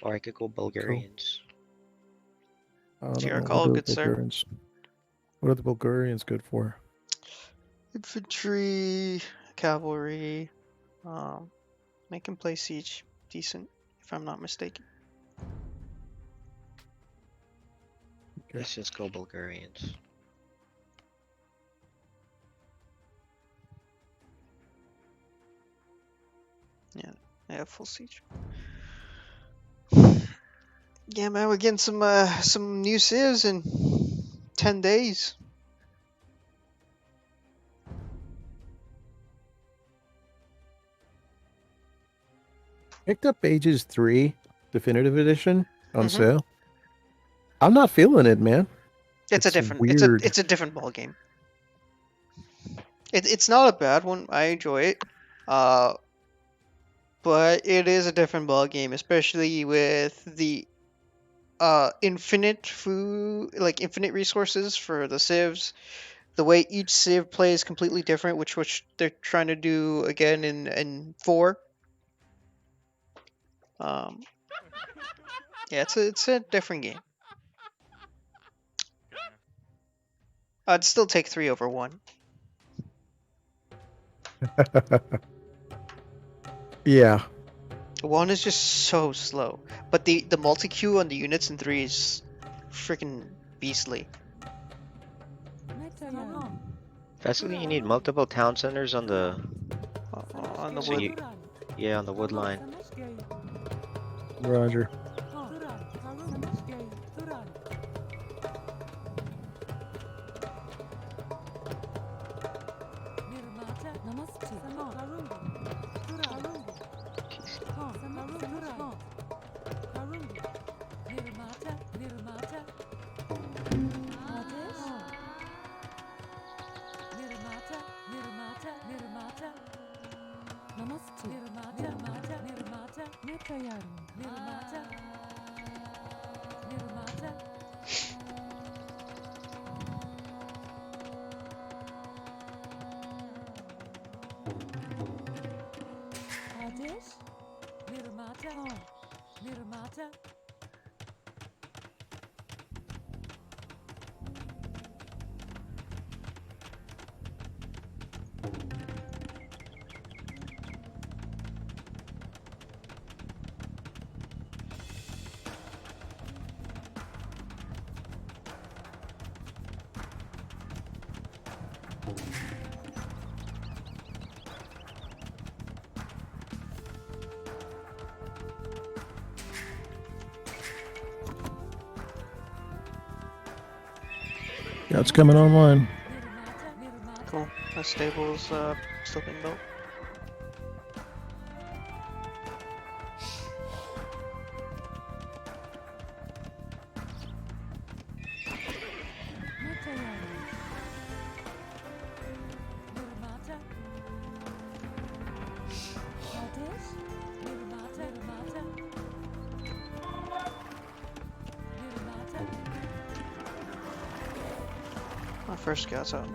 Or I could go Bulgarians. I don't It's your know. call, What are good the sir. Bulgarians? What are the Bulgarians good for? Infantry, cavalry. They can play siege decent, if I'm not mistaken. Okay. Let's just go Bulgarians. They have full siege. Yeah, man, we're getting some new civs in 10 days. Picked up Ages 3 Definitive Edition on Mhm. sale. I'm not feeling it, man. It's a It's different weird. it's a different ball game. It's not a bad one. I enjoy it. But it is a different ball game, especially with the infinite food, like infinite resources for the civs. The way each civ plays completely different, which they're trying to do again in 4. Yeah, it's a different game. I'd still take 3 over 1. Yeah. 1 is just so slow, but the multi queue on the units in 3 is freaking beastly. Basically, you need multiple town centers on the On the so wood. yeah, on the wood line. Roger. Yeah, it's coming online. Cool. My stable's still being built. My first scout's out.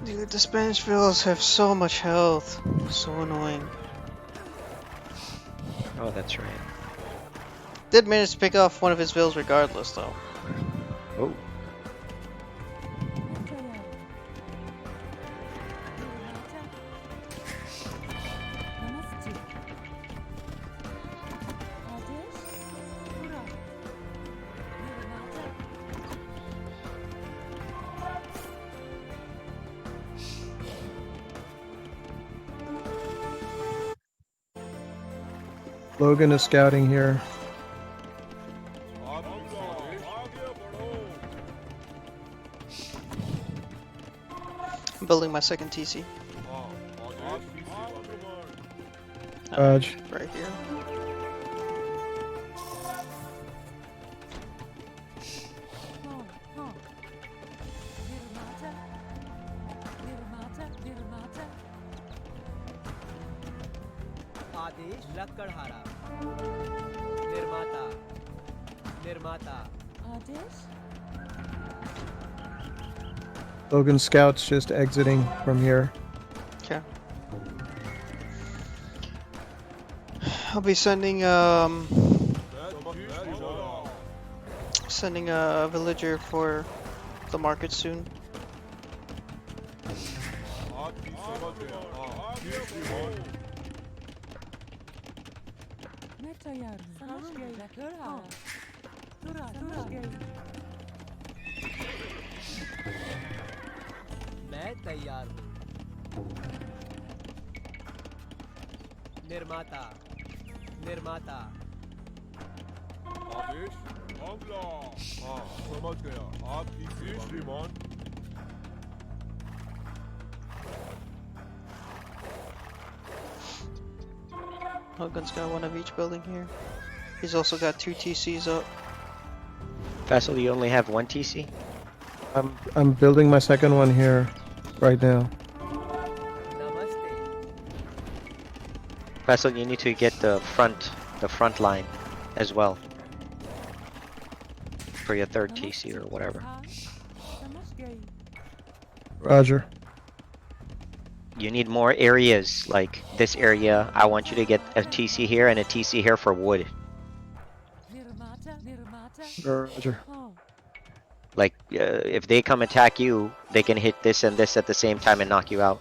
Dude, the Spanish villas have so much health. So annoying. Oh, that's right. Did manage to pick off one of his villas regardless, though. Oh. Logan is scouting here. I'm building my second TC. Dodge. Right here. आदेश लक्कड़हारा निर्माता आदेश Logan scouts just exiting from here. Okay. I'll be sending sending a villager for the market soon. मैं तैयार हूँ निर्माता आदेश हमला हाँ समझ गया आप इसी श्रीमान Logan's got one of each building here. He's also got 2 TCs up. Vassal, you only have 1 TC? I'm building my second one here right now. नमस्ते Vassal, you need to get the front line as well. For your third TC or whatever. Roger. You need more areas, like this area. I want you to get a TC here and a TC here for wood. Roger. Like, if they come attack you, they can hit this and this at the same time and knock you out.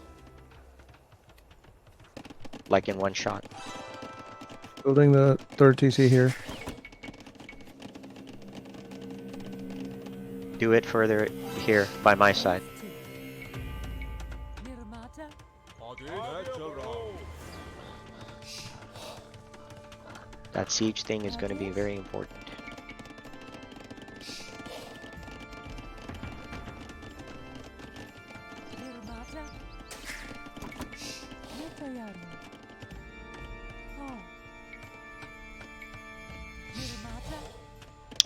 Like in one shot. Building the third TC here. Do it further here by my side. आदेश मैं चल रहा हूँ That siege thing is going to be very important.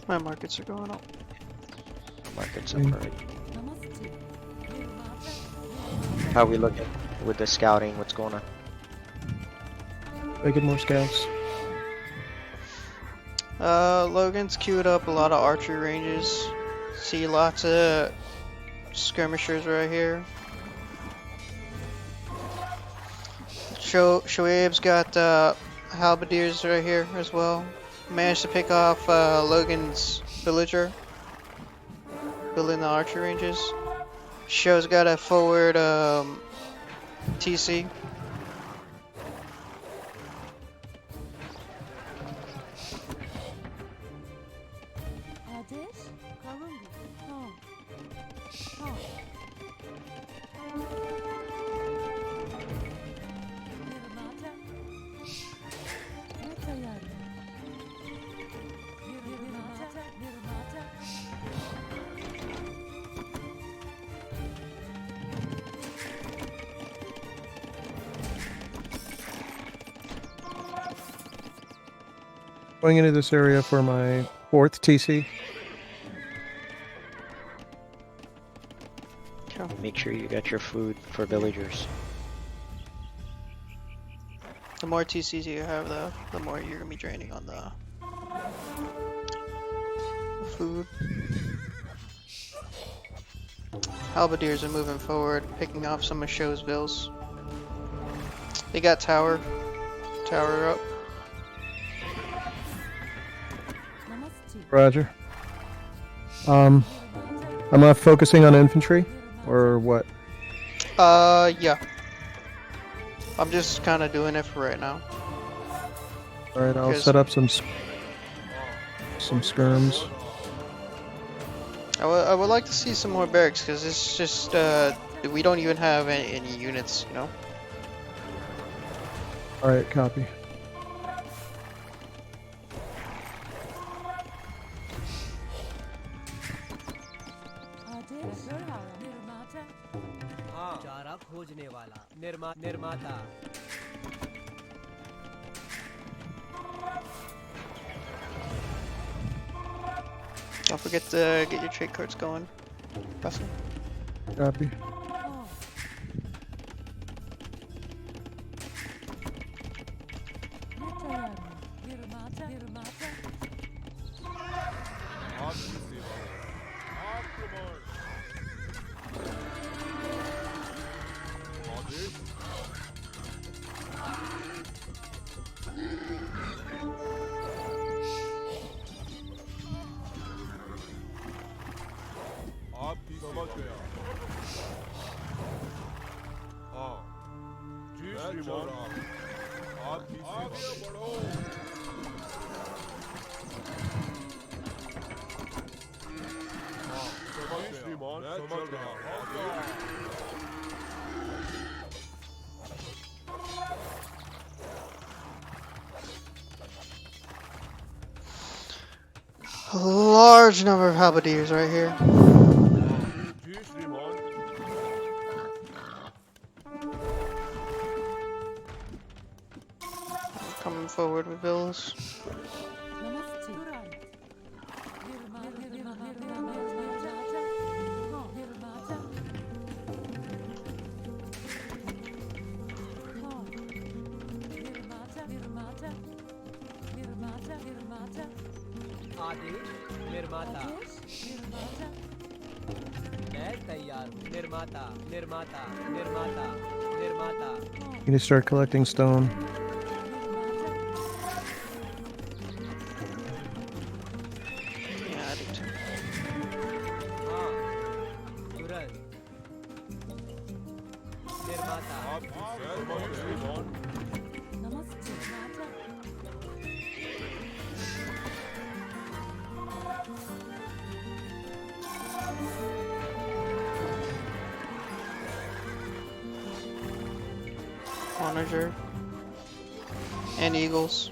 My markets are going up. Markets up already. How we looking with the scouting? What's going on? Making more scouts. Logan's queued up a lot of archery ranges. See lots of skirmishers right here. Shoaib's got halberdiers right here as well. Managed to pick off Logan's villager. Building the archery ranges. Show's got a forward TC. Going into this area for my fourth TC. Make sure you got your food for villagers. The more TCs you have, though, the more you're gonna be draining on the food. Halberdiers are moving forward, picking off some of Show's vills. They got tower up. Roger. Am I focusing on infantry or what? Yeah. I'm just kind of doing it for right now. All right, I'll Because- set up some skirms. I would like to see some more barracks because it's just we don't even have any units, you know. All right, copy. निर्माता Don't forget to get your trade cards going. Russell. Copy. आपकी सेवा में आक्रमण आदेश आपकी समझ गया हाँ जी श्रीमान आपकी आगे बढ़ो हाँ समझ गया श्रीमान समझ गया A large number of halberdiers right here. जी श्रीमान Coming forward with villas. आदेश निर्माता मैं तैयार हूँ निर्माता निर्माता निर्माता निर्माता You need to start collecting stone. Yeah, I do too. हाँ तुरंत निर्माता आपकी सेवा में श्रीमान Onager. And eagles.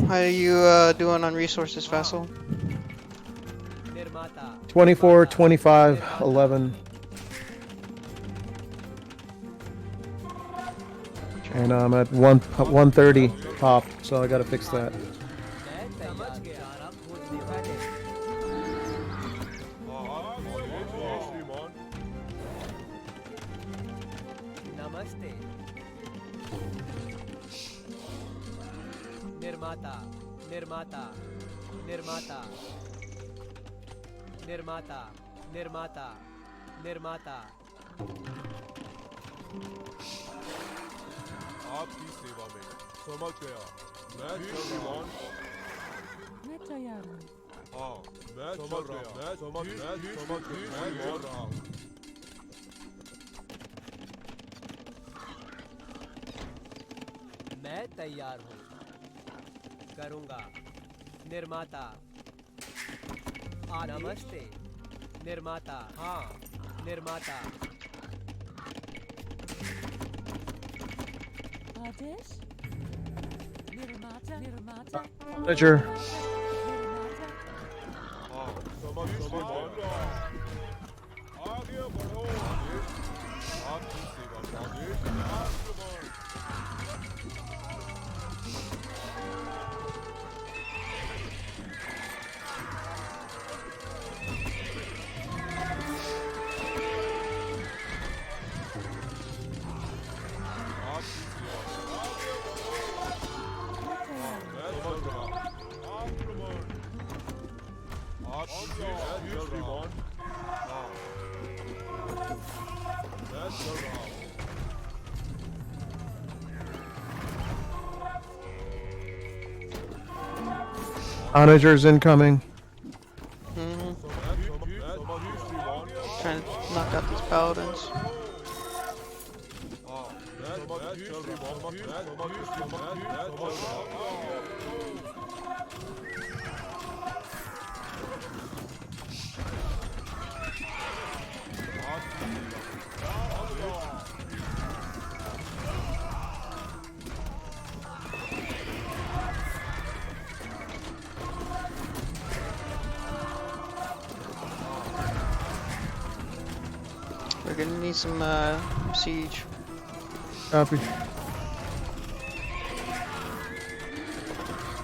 How are you doing on resources, Vassal? निर्माता 24, 25, 11. And I'm at 130 top, so I gotta fix that. मैं समझ गया चारा खोजने वाले जी श्रीमान नमस्ते निर्माता निर्माता निर्माता निर्माता निर्माता निर्माता आपकी सेवा में समझ गया मैं श्रीमान मैं तैयार हूँ हाँ मैं समझ रहा मैं समझ रहा हूँ मैं तैयार हूँ करूँगा निर्माता नमस्ते निर्माता हाँ निर्माता आदेश निर्माता निर्माता Manager. निर्माता हाँ समझ रहा आगे बढ़ो आपकी सेवा में आदेश आक्रमण आपकी सेवा में आगे बढ़ो मैं समझ रहा Onagers incoming. Trying to knock out these paladins. We're gonna need some siege. Copy.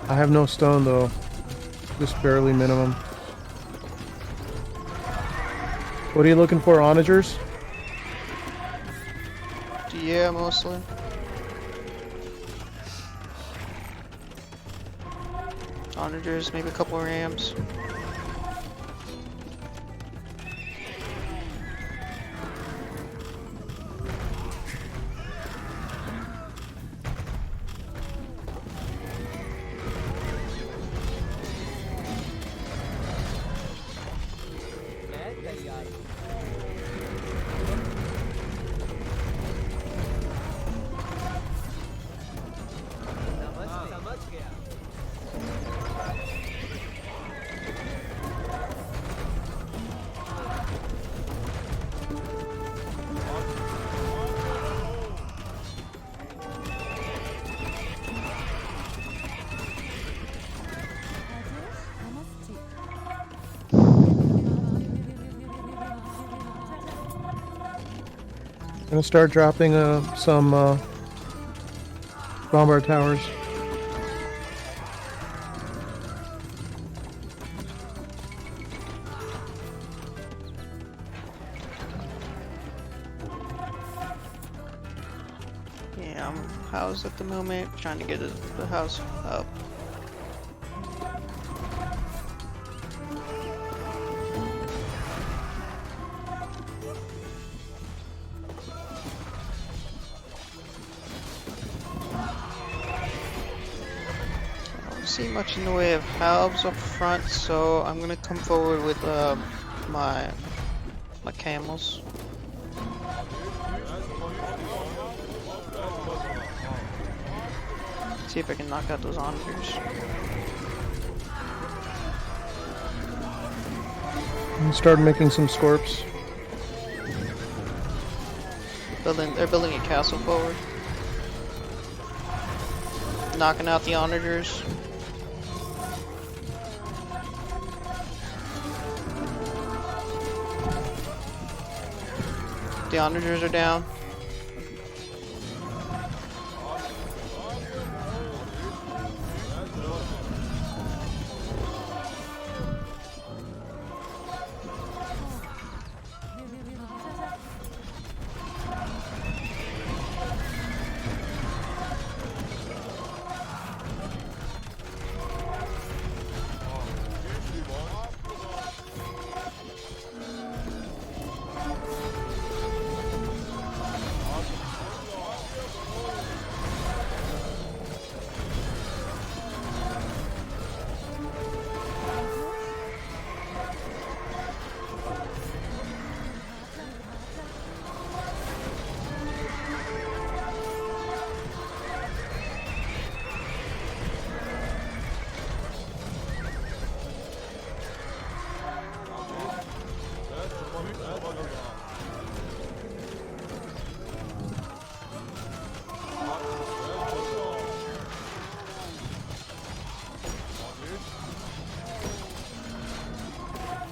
I have no stone though. Just barely minimum. What are you looking for, onagers? Yeah, mostly. Onagers, maybe a couple rams. मैं तैयार हूँ समझ गया Gonna start dropping some bomber towers. Yeah, I'm housed at the moment, trying to get the house up. I don't see much in the way of halves up front, so I'm gonna come forward with my camels. See if I can knock out those onagers. And start making some scorps. They're building a castle forward. Knocking out the onagers. The onagers are down.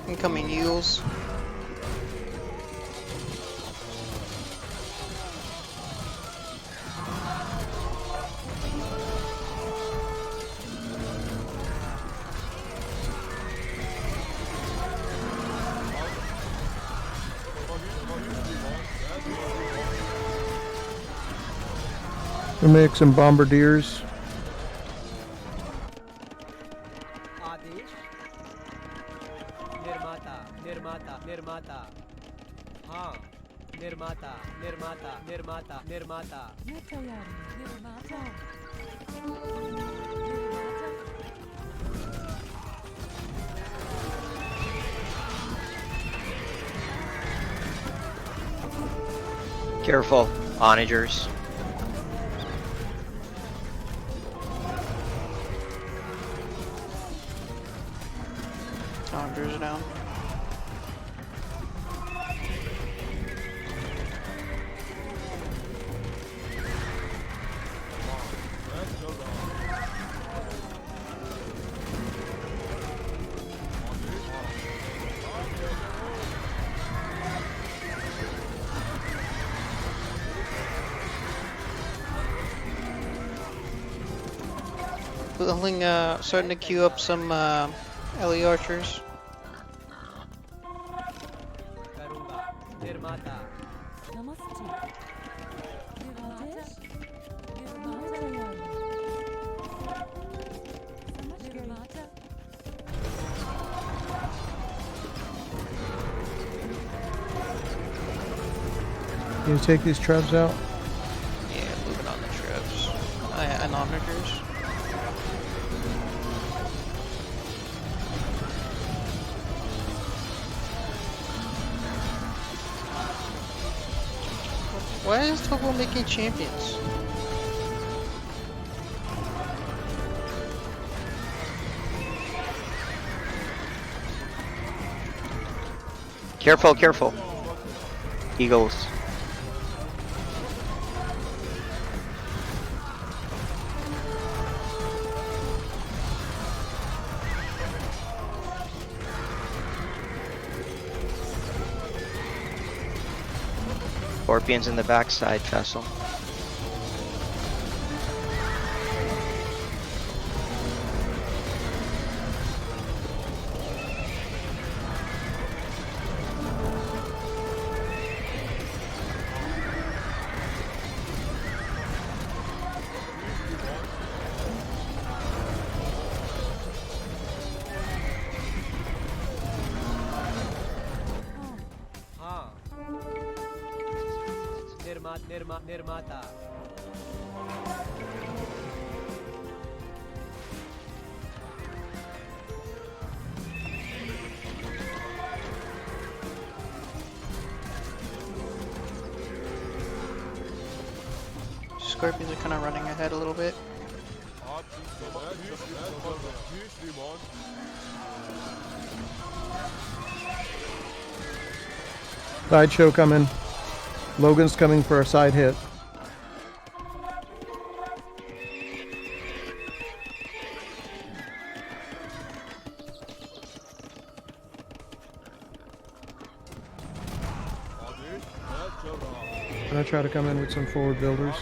Incoming eagles. We'll make some bombardiers. आदेश निर्माता निर्माता निर्माता हाँ निर्माता निर्माता निर्माता निर्माता मैं तैयार हूँ निर्माता निर्माता Careful, onagers. Onagers are down. Starting to queue up some LE archers. करूंगा निर्माता Namaste. Rajesh. Nirmata Yaru. Nirmata. Can you take these trebs out? Yeah, moving on the trips. And onagers. Why is Togo making champions? Careful, careful. Eagles. Scorpions in the backside, Vessel. हाँ निर्माता Scorpions are kind of running ahead a little bit. Sideshow coming. Logan's coming for a side hit. I'm gonna try to come in with some forward builders.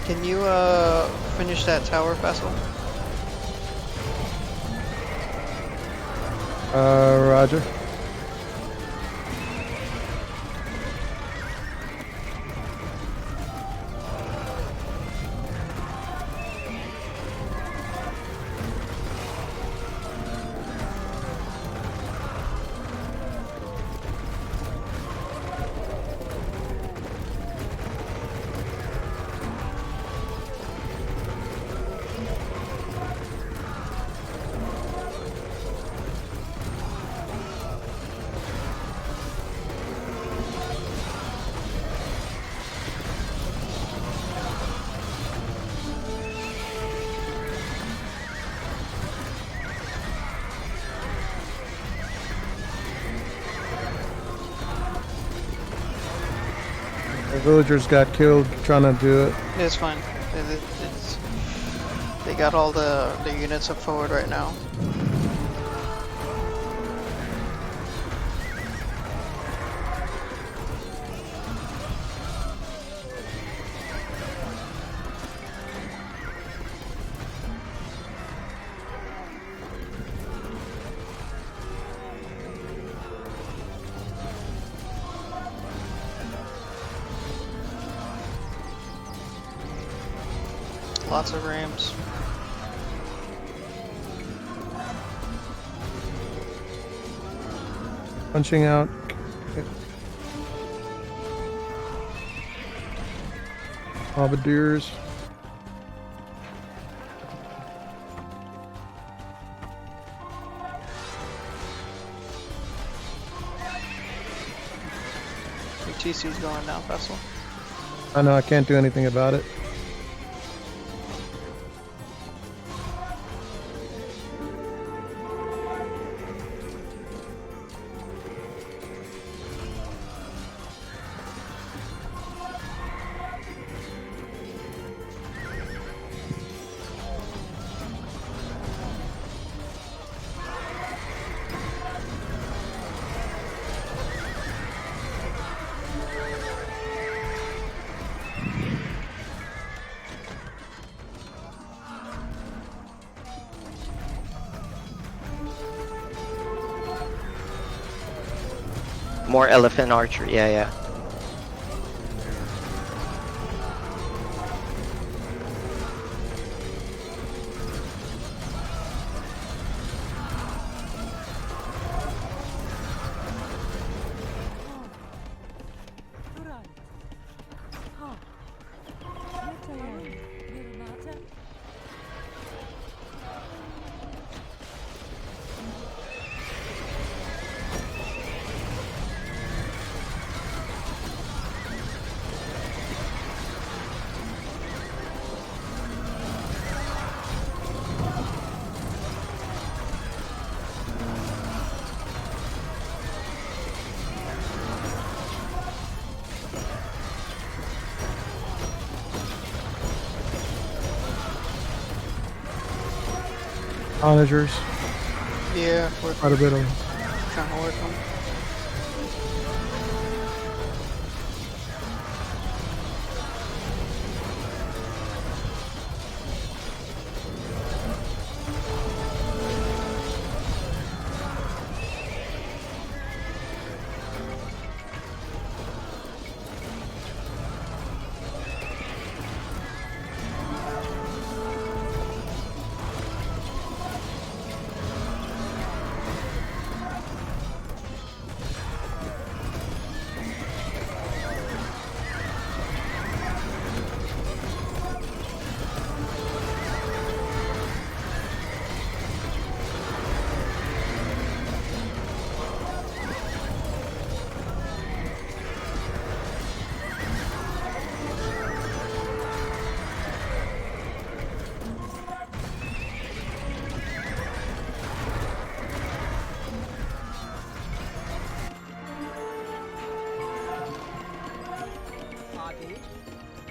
Can you finish that tower, Vessel? Roger. The villagers got killed trying to do it. It's fine. They got all the units up forward right now. Lots of rams. Punching out. Bombardiers. Your TC's going now, Vessel. I know I can't do anything about it. More elephant archery. Yeah, yeah. Onagers. Yeah, we're Quite a bit of them. trying to work on.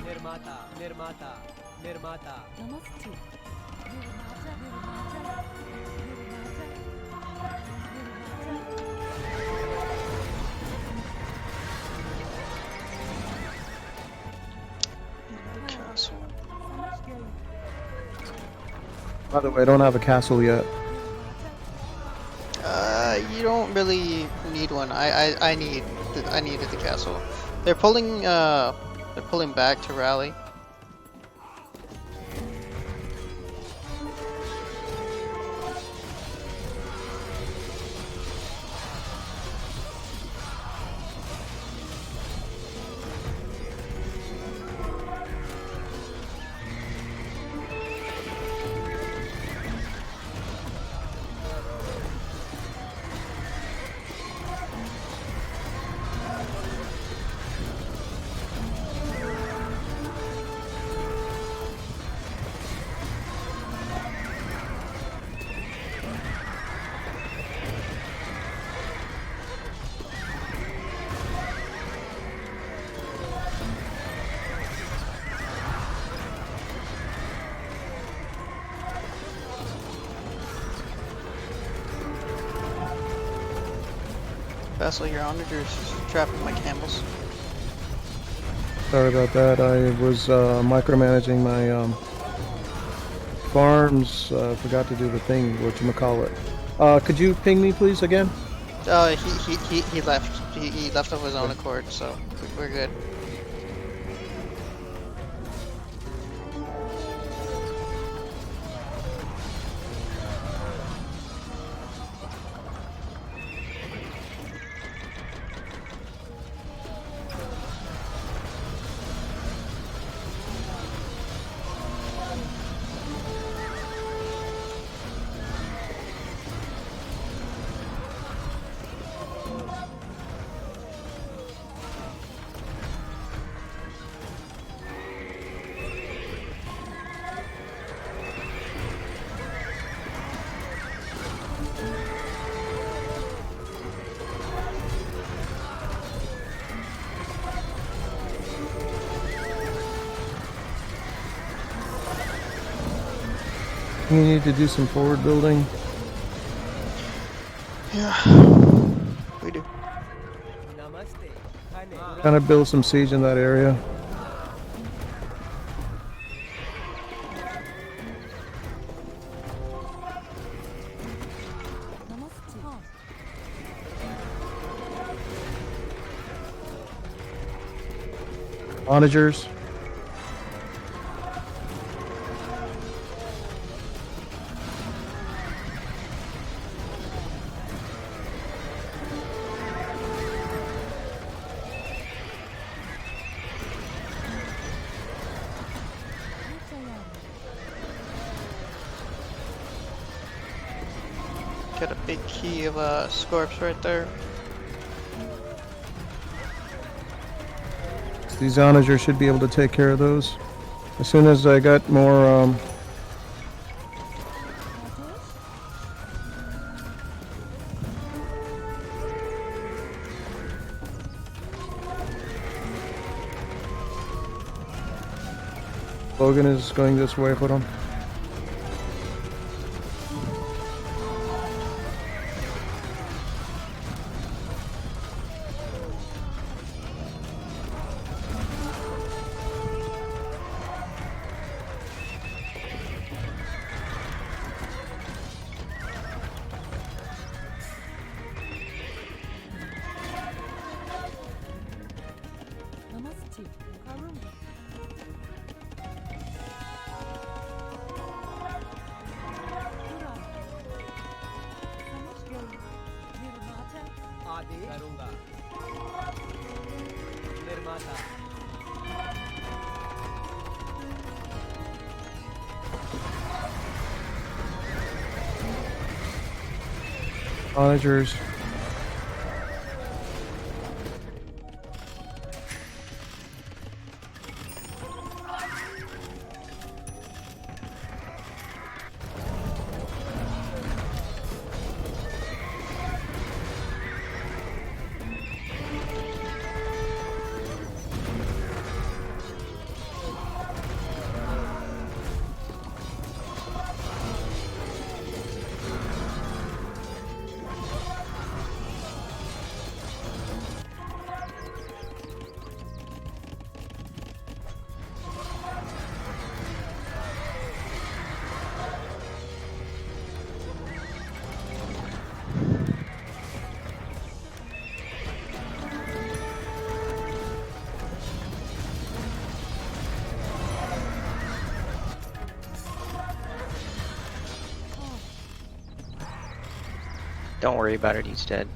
निर्माता निर्माता निर्माता नमस्ते निर्माता निर्माता Castle. By the way, I don't have a castle yet. You don't really need one. I needed the castle. They're pulling back to rally. vessel here, onagers trapping my camels. Sorry about that. I was micromanaging my farms. Forgot to do the thing. Whatchamacallit. Could you ping me, please, again? He left. He left of his own accord, so we're good. You need to do some forward building. Yeah, we do. Namaste. Hane. Kind of build some siege in that area. Namaste. Onagers. Get a big key of Scorps right there. These onagers should be able to take care of those. As soon as I got more Logan is going this way, put him. Namaste. Karun. Pura. समझ गई. निर्माता. आदेश करूंगा. निर्माता. Onagers. Don't worry about it, he's dead.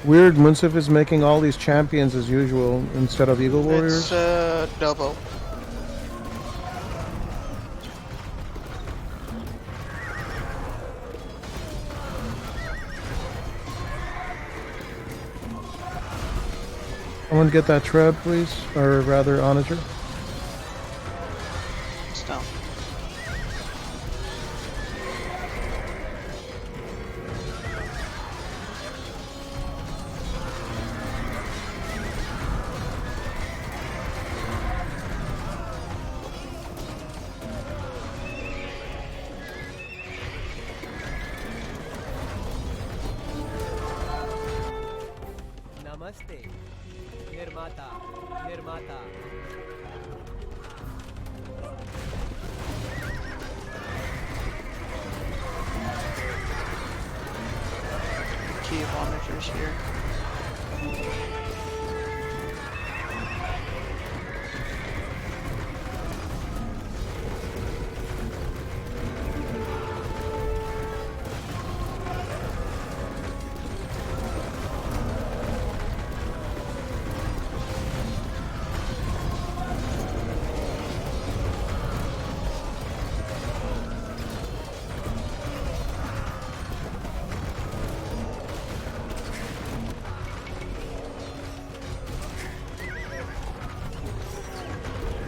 Weird, Munsif is making all these champions as usual instead of Eagle Warriors. It's double. Someone get that Treb, please, or rather, Onager. It's down. नमस्ते निर्माता निर्माता Key of monitors here.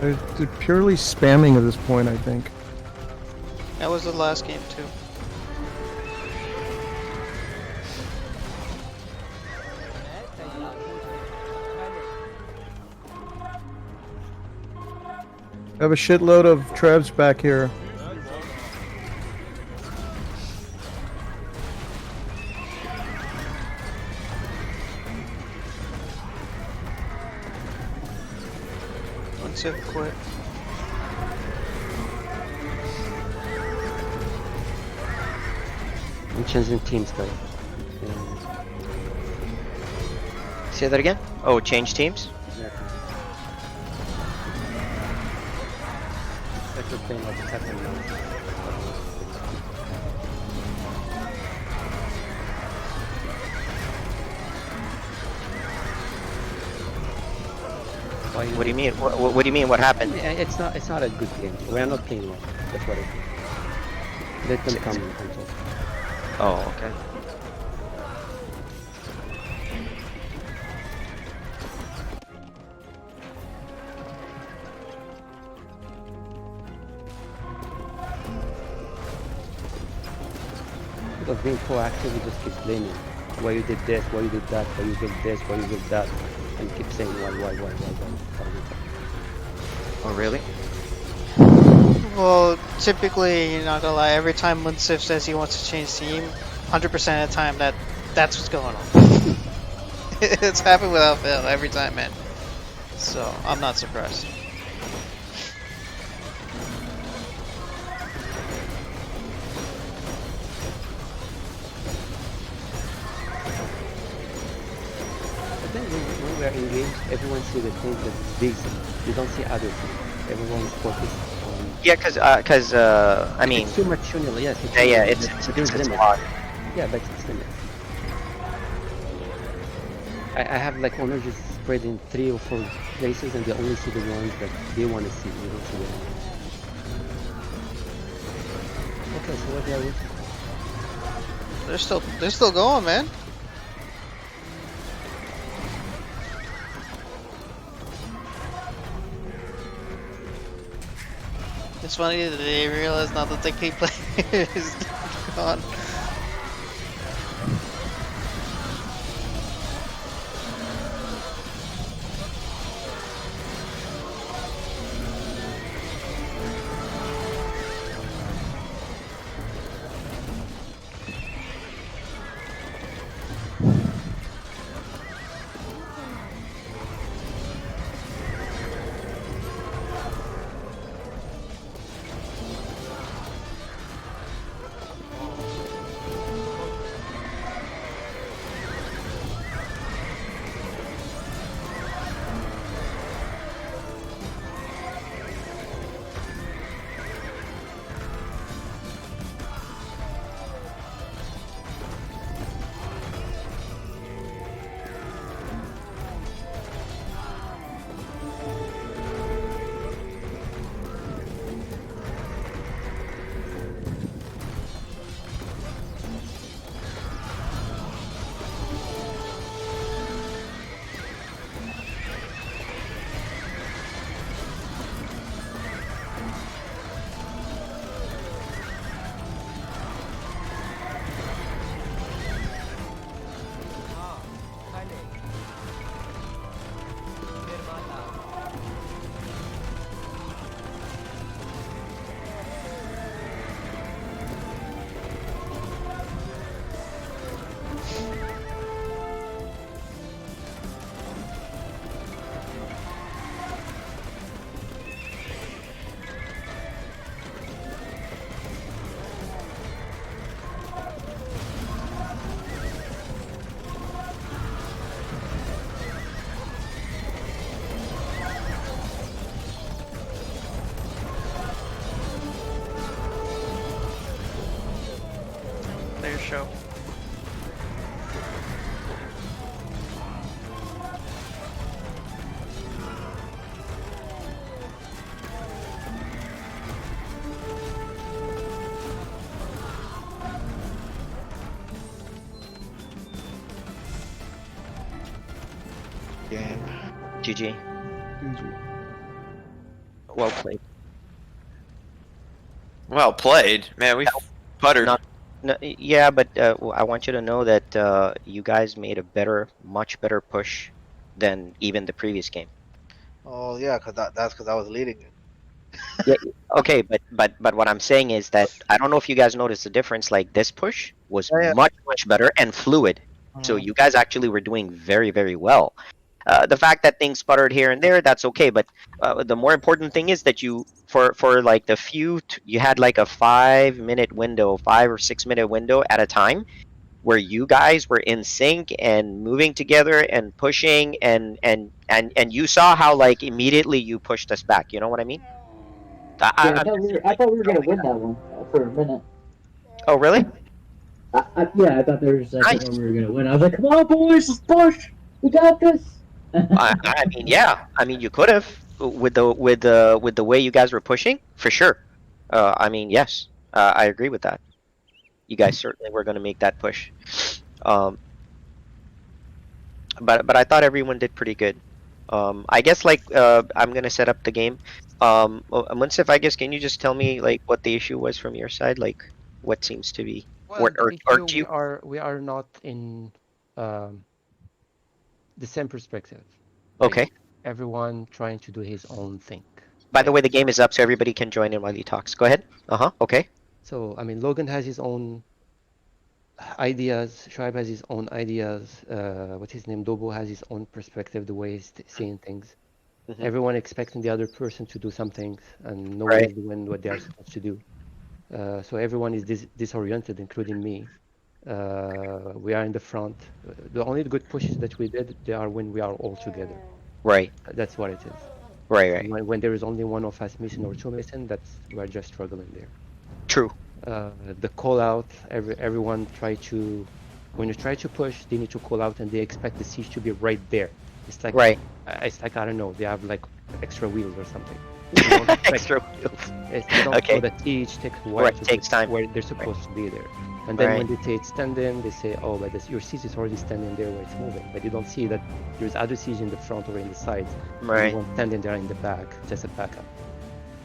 They're purely spamming at this point, I think. That was the last game too. मैं तैयार हूँ खाने I have a shitload of Trebs back here. Once it quit. I'm changing teams, guys. Say that again? Oh, change teams? Exactly. Like we're playing like a second now. Why What do you mean? What do you mean? What happened? It's not a good game. We're not playing well. That's what it is. Let them come and talk. Oh, okay. Instead of being proactive, you just keep blaming. Why you did this, why you did that, why you did this, why you did that, and keep saying why. Oh, really? Well, typically, you're not gonna lie, every time Munsif says he wants to change team, 100% of the time that's what's going on. It's happened without fail every time, man. So, I'm not surprised. But then when we're engaged, everyone sees the things that's decent. You don't see other things. Everyone's focused on. Yeah, cause I mean, It's too much tunnel, yes. yeah, limits, it's but there's a limits. lot. Yeah, but it's limits. I have like owners just spread in 3 or 4 places and they only see the ones that they want to see. They don't see the others. Okay, so what do I wait for? They're still going, man. It's funny that they realize now that the key player is gone. players show. Game. GG. GG. Well played. Well played, man. We puttered. Not, no, yeah, but I want you to know that you guys made a much better push than even the previous game. Oh yeah, that's because I was leading it. Yeah. Okay, but what I'm saying is that I don't know if you guys noticed the difference. Like this push was Yeah. much better and fluid. So Mhm. you guys actually were doing very well. The fact that things sputtered here and there, that's okay. But the more important thing is that you, for like the you had like a 5 minute window, 5 or 6 minute window at a time, where you guys were in sync and moving together and pushing and you saw how like immediately you pushed us back. You know what I mean? Yeah, I'm just I like thought we were gonna showing win that. that one for a minute. Oh really? Yeah, I thought there was a second Nice. where we were gonna win. I was like, "Come on, boys, let's push. We got this." I mean, yeah. I mean, you could have with the way you guys were pushing for sure. I mean, yes. I agree with that. You guys certainly were going to make that push. Um, but I thought everyone did pretty good. I guess like I'm gonna set up the game. Munsif, I guess can you just tell me like what the issue was from your side, like what seems to be, Well, the or issue do you? we are not in um, the same perspective. Like Okay. everyone trying to do his own thing. By the Like way, the game is up, so everybody can join in while he talks. Go ahead. Okay. so, I mean, Logan has his own ideas. Tribe has his own ideas. What's his name? Dobo has his own perspective, the way he's seeing things. Mhm. Everyone expecting the other person to do some things, and no one Right. is doing what they are supposed to do. So everyone is disoriented, including me. We are in the front. The only good pushes that we did, they are when we are all together. Right. That's what it is. Right. And Right. when there is only one of us missing or two missing, that's we're just struggling there. True. The call out, everyone try to, when you try to push, they need to call out and they expect the siege to be right there. It's like Right. I don't know, they have like extra wheels or something. They don't expect, Extra wheels. they don't Okay. know that siege takes a while Right. to Takes get time. where they're supposed to be there. And then Right. when they say it's standing, they say, oh, but your siege is already standing there where it's moving. But you don't see that there's other siege in the front or in the sides. Right. One standing there in the back, just a backup.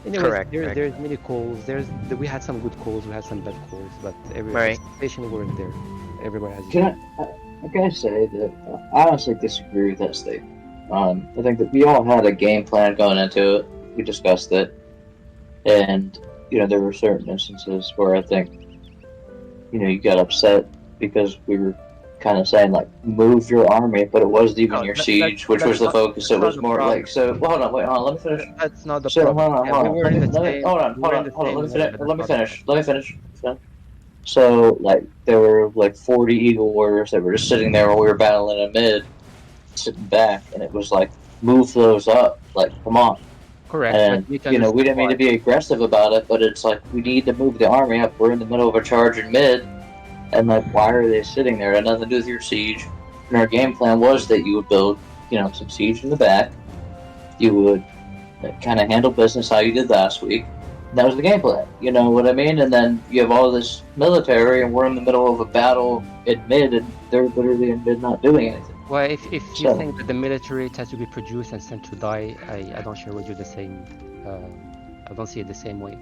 Anyways, Correct. Correct. there's many calls. We had some good calls, we had some bad calls, but every Right. expectation weren't there. Everybody has. I gotta say that I honestly disagree with that statement. I think that we all had a game plan going into it. We discussed it, and there were certain instances where I think you got upset because we were kind of saying like move your army, but it wasn't even No, your siege, which was the focus. It was more like so. Well, hold on, wait, hold on. Let me finish. That's not the So problem. hold on, Yeah, hold we on. were in the Let me same. hold on, We hold were in on, the hold on. same Let me zone, finish. but Let that's me not the finish. problem. Let me finish. So like there were like 40 Eagle Warriors that were just sitting there while we were battling in mid, sitting back, and it was like move those up. Like come on. Correct, but And you need to we understand didn't mean why. to be aggressive about it, but it's like we need to move the army up. We're in the middle of a charge in mid, and like why are they sitting there? It had nothing to do with your siege. And our game plan was that you would build, some siege in the back. You would kind of handle business how you did last week. And that was the game plan. You know what I mean? And then you have all this military, and we're in the middle of a battle in mid, and they're literally in mid not doing anything. Well, if you So- think that the military has to be produced and sent to die, I don't share with you the same. I don't see it the same way.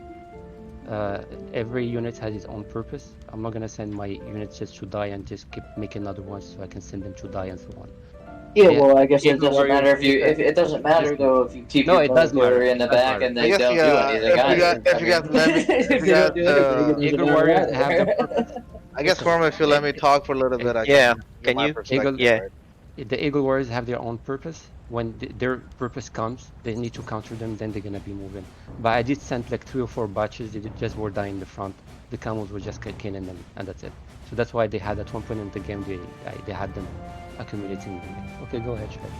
Every unit has its own purpose. I'm not gonna send my units just to die and just keep making another ones so I can send them to die and so on. Yeah, Yeah, well, I guess it Eagle doesn't matter Warriors if it doesn't matter listen. though if you keep No, your it does matter. military in the It does back matter. and I they guess don't do anything either. if you guys let me, if if you they guys, don't do anything, it doesn't Eagle matter Warriors either. have their purpose. I guess Listen, Corman, if you let me talk for a little bit, I Yeah. can give Can my you? perspective. Yeah. Right? the Eagle Warriors have their own purpose. When their purpose comes, they need to counter them, then they're gonna be moving. But I did send like 3 or 4 batches, they just were dying in the front. The camels were just killing them, and that's it. So that's why they had at one point in the game, they had them accumulating. Okay, go ahead, Shred.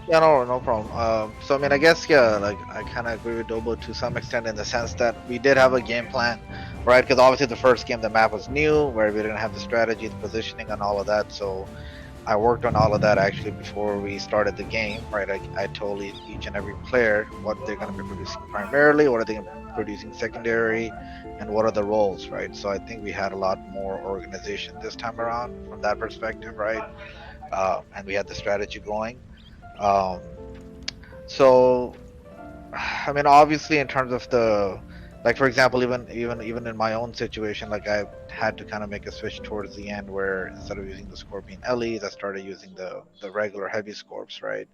Yeah, no problem. So I mean, I guess like I kind of agree with Dobo to some extent in the sense that we did have a game plan. right? Because obviously the first game the map was new, where we didn't have the strategy, the positioning, and all of that. So I worked on all of that actually before we started the game, right? I told each and every player what they're going to be producing primarily, what are they producing secondary, and what are the roles, right? So I think we had a lot more organization this time around from that perspective, right? And we had the strategy going. Um, so I mean, obviously, in terms of the, like, for example, even in my own situation, like I had to kind of make a switch towards the end where instead of using the Scorpion Ellies, I started using the regular heavy Scorps, right?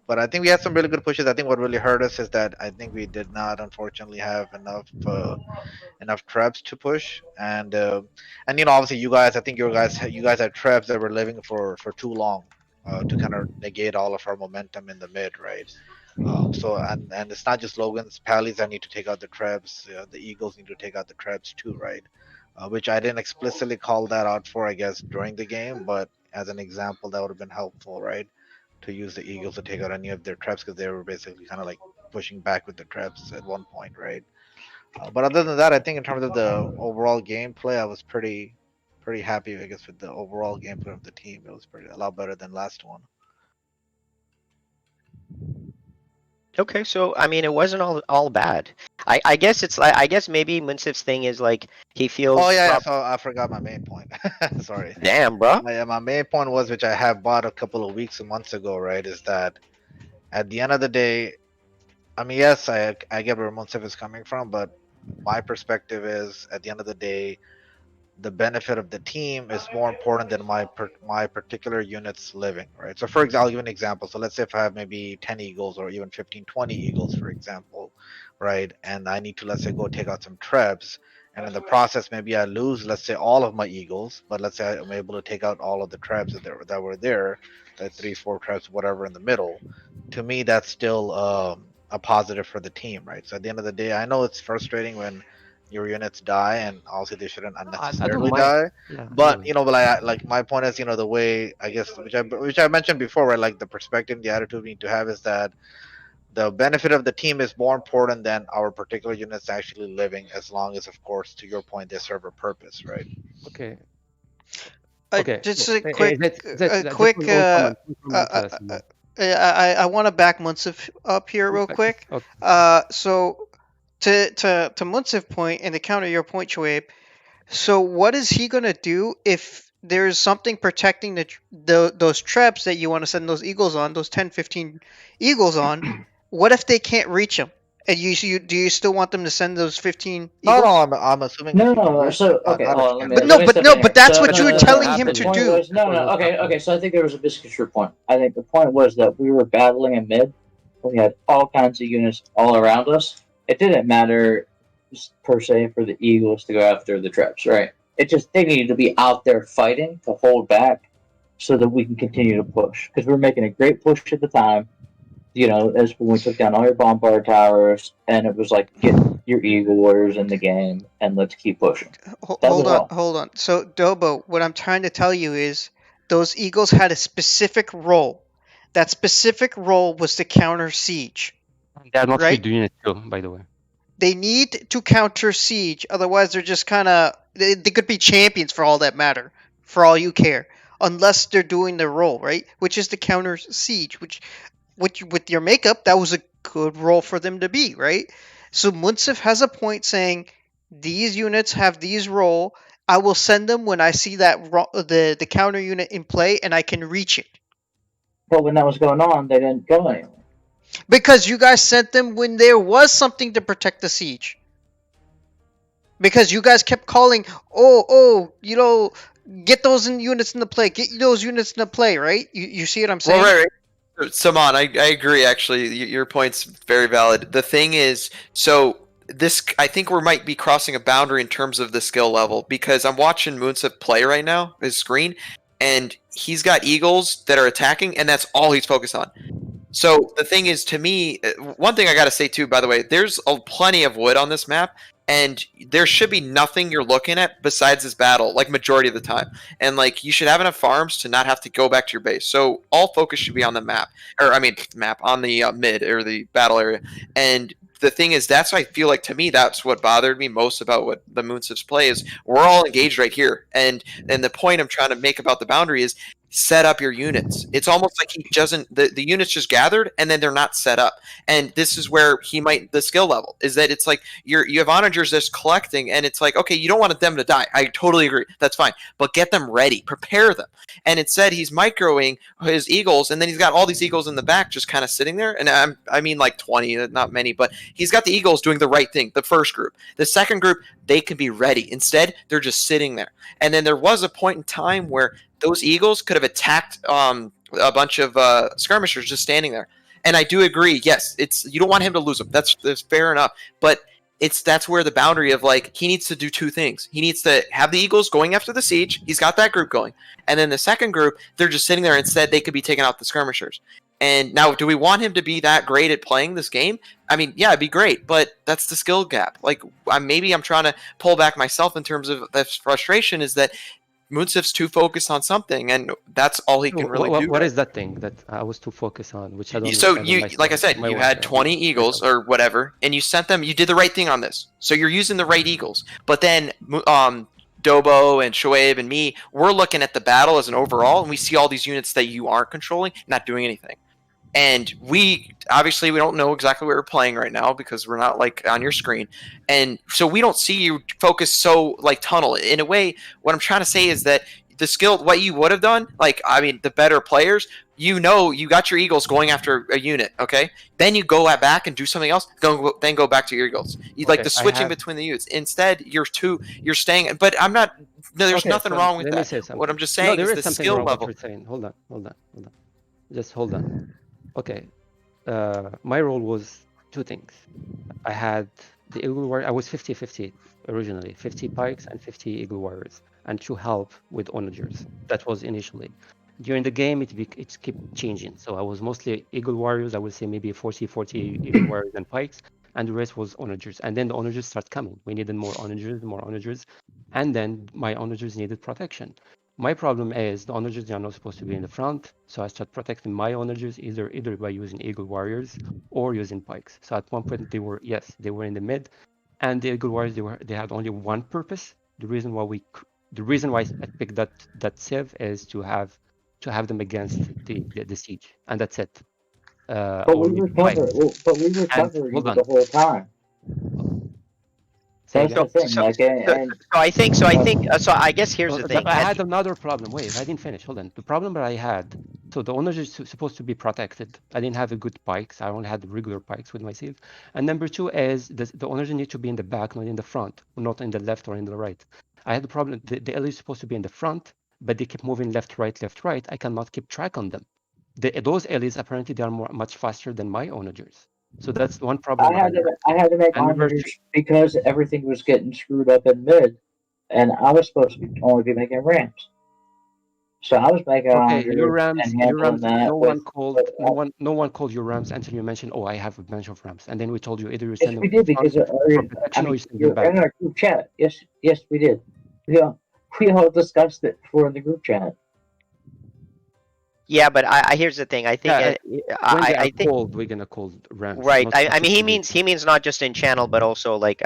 But I think we had some really good pushes. I think what really hurt us is that I think we did not, unfortunately, have enough traps to push, and obviously I think you guys had traps that were living for too long to kind of negate all of our momentum in the mid, right? So and it's not just Logan's Pallies that need to take out the traps. The Eagles need to take out the traps too, right? Which I didn't explicitly call that out for, I guess, during the game, but as an example, that would have been helpful, right? To use the Eagles to take out any of their traps because they were basically kind of like pushing back with the traps at one point, right? But other than that, I think in terms of the overall gameplay, I was pretty happy, I guess, with the overall gameplay of the team. It was pretty a lot better than last one. Okay, so I mean, it wasn't all bad. I guess it's like I guess maybe Munsif's thing is like he feels. Oh yeah, yeah. So I forgot my main point. Sorry. Damn, bro. My main point was, which I have bought a couple of weeks and months ago, right? Is that at the end of the day, I mean, yes, I get where Munsif is coming from, but my perspective is at the end of the day, the benefit of the team is more important than my particular unit's living, right? So for example, I'll give an example. So let's say if I have maybe 10 eagles or even 15, 20 eagles, for example, right? And I need to, let's say, go take out some trebs. And in the process, maybe I lose, let's say, all of my eagles, but let's say I'm able to take out all of the trebs that were there, that three, four trebs, whatever in the middle. To me, that's still a positive for the team, right? So at the end of the day, I know it's frustrating when your units die, and obviously they shouldn't I don't unnecessarily mind. die. Yeah, I But don't. but I like my point is, the way I guess which I mentioned before, right? Like the perspective, the attitude we need to have is that the benefit of the team is more important than our particular units actually living, as long as, of course, to your point, they serve a purpose, right? Okay. Okay. Just So, a quick, just one comment. One comment, Simon. I want to back Munsif up here real Okay. quick. So to Munsif's point and to counter your point, Shoaib. So what is he gonna do if there's something protecting those traps that you want to send those eagles on, those 10, 15 eagles on? What if they can't reach them? And do you still want them to send those 15 No, no, eagles? I'm assuming No, if you can no. reach them, So okay, not if hold you on. can But live. no, Let me but step no, in here. but that's So what no, you were no, That's no, what's no. telling him The to happening. point do. was no, That's no. what's Okay, happening. okay. So I think there was a misconstrued point. I think the point was that we were battling in mid. We had all kinds of units all around us. It didn't matter per se for the Eagles to go after the traps, right? It just they needed to be out there fighting to hold back so that we can continue to push because we were making a great push at the time. As when we took down all your bombard towers, and it was like get your Eagle Warriors in the game and let's keep pushing. That was Hold on, all. hold on. So Dobo, what I'm trying to tell you is those eagles had a specific role. That specific role was to counter siege, They are not right? field units too, by the way. They need to counter siege, otherwise they're just kind of they could be champions for all that matter, for all you care, unless they're doing their role, right? Which is to counter siege, which with your makeup that was a good role for them to be, right? So Munsif has a point saying these units have these role. I will send them when I see that the counter unit in play and I can reach it. But when that was going on, they didn't go anywhere. Because you guys sent them when there was something to protect the siege. Because you guys kept calling, get those units into play, get those units into play, right? You see what I'm saying? Well, right. Saman, I agree. Actually, your point's very valid. The thing is, so this I think we might be crossing a boundary in terms of the skill level because I'm watching Moonsif play right now, his screen, and he's got eagles that are attacking, and that's all he's focused on. So the thing is, to me, one thing I got to say too, by the way, there's plenty of wood on this map, and there should be nothing you're looking at besides this battle, like majority of the time. And like you should have enough farms to not have to go back to your base. So all focus should be on the map, or I mean, map on the mid or the battle area. And the thing is, that's I feel like to me that's what bothered me most about what the Moonsif's play is. We're all engaged right here, and the point I'm trying to make about the boundary is set up your units. It's almost like he doesn't the units just gathered and then they're not set up. And this is where he might the skill level is that it's like you have onagers that's collecting, and it's like, okay, you don't want them to die. I totally agree. That's fine. But get them ready, prepare them. And instead he's microing his eagles, and then he's got all these eagles in the back just kind of sitting there. And I mean like 20, not many, but he's got the eagles doing the right thing, the first group. The second group, they can be ready. Instead, they're just sitting there. And then there was a point in time where those eagles could have attacked a bunch of skirmishers just standing there. And I do agree. Yes, it's you don't want him to lose them. That's fair enough. But that's where the boundary of like he needs to do two things. He needs to have the eagles going after the siege. He's got that group going, and then the second group, they're just sitting there. Instead, they could be taking out the skirmishers. And now, do we want him to be that great at playing this game? I mean, yeah, it'd be great, but that's the skill gap. Like, maybe I'm trying to pull back myself in terms of the frustration is that Munsif's too focused on something, and that's all he can really do. What is that thing that I was too focused on? Which I don't. So you, like I said, you had 20 eagles or whatever, and you sent them. You did the right thing on this. So you're using the right eagles. But then, Dobo and Shoaib and me, we're looking at the battle as an overall, and we see all these units that you aren't controlling, not doing anything. And we obviously we don't know exactly what we're playing right now because we're not like on your screen, and so we don't see you focus so like tunnel. In a way, what I'm trying to say is that the skill, what you would have done, like I mean, the better players, you got your eagles going after a unit, okay? Then you go back and do something else. Then go back to your eagles. You like the switching between the units. Instead, you're staying. But I'm not. No, there's nothing wrong with that. What I'm just saying is the skill level. Hold on. Just hold on. Okay, my role was two things. I had the Eagle Warrior. I was 50-50 originally, 50 pikes and 50 Eagle Warriors, and to help with onagers. That was initially. During the game, it kept changing. So I was mostly Eagle Warriors. I would say maybe 40 Eagle Warriors and pikes, and the rest was onagers. And then the onagers start coming. We needed more onagers, and then my onagers needed protection. My problem is the onagers, they are not supposed to be in the front, so I start protecting my onagers either by using Eagle Warriors or using pikes. So at one point they were in the mid, and the Eagle Warriors they had only one purpose. The reason why I picked that civ is to have them against the siege, and that's it. But we were covered the whole time. So I guess here's the thing. I had another problem. Wait, I didn't finish. Hold on. The problem that I had, so the owners are supposed to be protected. I didn't have a good pikes. I only had regular pikes with my sieve. And number two is the owners need to be in the back, not in the front, not in the left or in the right. I had the problem. The L is supposed to be in the front, but they keep moving left, right. I cannot keep track on them. Those Ls apparently they are much faster than my onagers. So that's one problem. I had to make onagers because everything was getting screwed up in mid, and I was supposed to only be making ramps. So I was making onagers your rams. that. No one called your rams until you mentioned, "Oh, I have a bunch of rams," and then we told you either you send them. We did because you're in our group chat. Yes, we did. Yeah, we all discussed it before in the group chat. Yeah, but I here's the thing. I think I think we're gonna call rams. Right. I mean, he means not just in channel, but also like to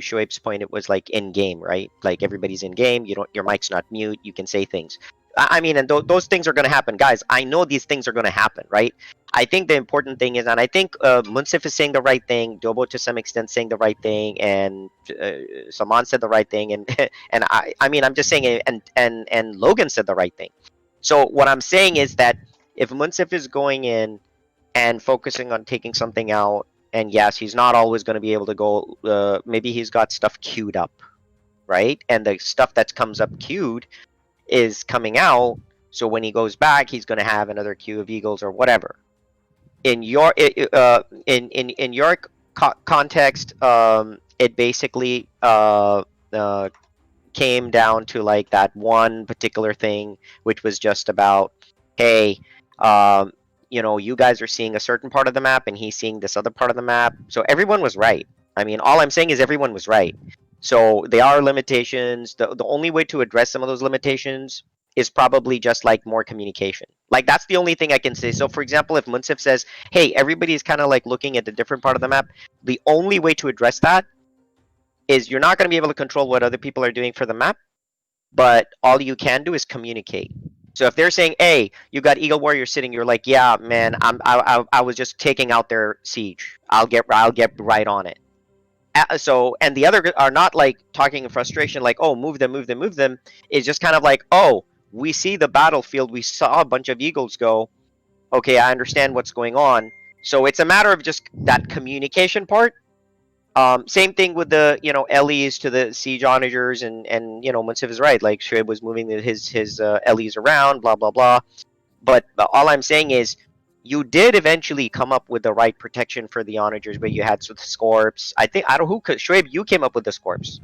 Shoaib's point, it was like in game, right? Like everybody's in game. Your mic's not mute. You can say things. I mean, and those things are gonna happen, guys. I know these things are gonna happen, right? I think the important thing is, and I think Munsif is saying the right thing. Dobo to some extent saying the right thing, and Saman said the right thing, and and I mean, I'm just saying it, and Logan said the right thing. So what I'm saying is that if Munsif is going in and focusing on taking something out, and yes, he's not always going to be able to go, maybe he's got stuff queued up, right? And the stuff that comes up queued is coming out, so when he goes back, he's going to have another queue of eagles or whatever. In your in your context, it basically came down to like that one particular thing, which was just about, hey, you guys are seeing a certain part of the map and he's seeing this other part of the map. So everyone was right. I mean, all I'm saying is everyone was right. So there are limitations. The only way to address some of those limitations is probably just like more communication. Like that's the only thing I can say. So for example, if Munsif says, hey, everybody's kind of like looking at the different part of the map, the only way to address that is you're not going to be able to control what other people are doing for the map, but all you can do is communicate. So if they're saying, hey, you got Eagle Warrior sitting, you're like, yeah, man, I was just taking out their siege. I'll get right on it. So and the other are not like talking in frustration like, oh, move them, move them, move them. It's just kind of like, oh, we see the battlefield, we saw a bunch of eagles go, okay, I understand what's going on. So it's a matter of just that communication part. Same thing with the LEs to the siege onagers, and Munsif is right, like Shrib was moving his LEs around, blah blah blah. But all I'm saying is, you did eventually come up with the right protection for the onagers, but you had the Scorps. I don't who could Shrib, you came up with the Scorps.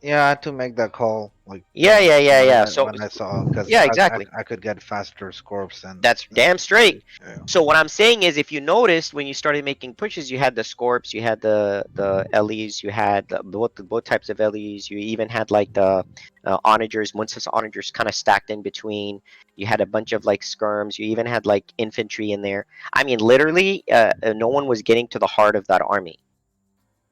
Yeah, I had to make that call. Like Yeah. So when I saw, because yeah, exactly. I could get faster Scorps and That's damn straight. yeah. So what I'm saying is, if you noticed when you started making pushes, you had the Scorps, you had the LEs, you had both types of LEs. You even had like the onagers, Munsif's onagers, kind of stacked in between. You had a bunch of like skirms. You even had like infantry in there. I mean, literally, no one was getting to the heart of that army.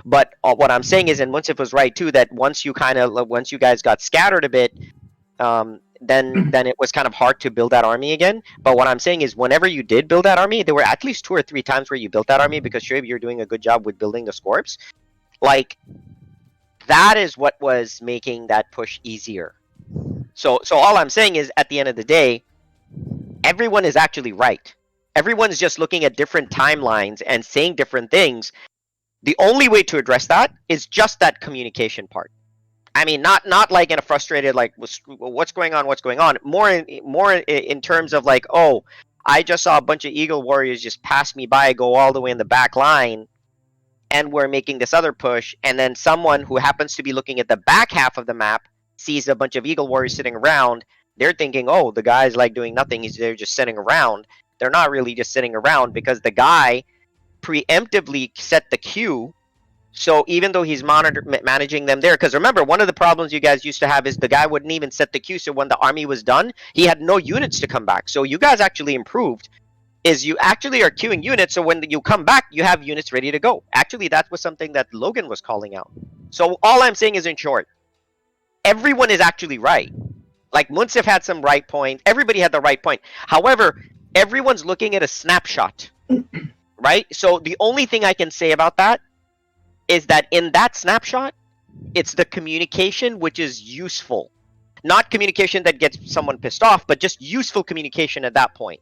But what I'm saying is, and Munsif was right too, that once you guys got scattered a bit, then it was kind of hard to build that army again. But what I'm saying is, whenever you did build that army, there were at least 2 or 3 times where you built that army, because Shoaib, you're doing a good job with building the Scorps. Like, that is what was making that push easier. So all I'm saying is, at the end of the day, everyone is actually right. Everyone's just looking at different timelines and saying different things. The only way to address that is just that communication part. I mean, not like in a frustrated like, what's going on. More in terms of like, oh, I just saw a bunch of Eagle Warriors just pass me by, go all the way in the back line, and we're making this other push, and then someone who happens to be looking at the back half of the map sees a bunch of Eagle Warriors sitting around. They're thinking, oh, the guy's like doing nothing. They're just sitting around. They're not really just sitting around, because the guy preemptively set the queue. So even though he's managing them there, because remember, one of the problems you guys used to have is the guy wouldn't even set the queue. So when the army was done, he had no units to come back. So you guys actually improved, is you actually are queuing units. So when you come back, you have units ready to go. Actually, that was something that Logan was calling out. So all I'm saying is, in short, everyone is actually right. Like, Munsif had some right point. Everybody had the right point. However, everyone's looking at a snapshot, right? So the only thing I can say about that is that in that snapshot, it's the communication which is useful. Not communication that gets someone pissed off, but just useful communication at that point,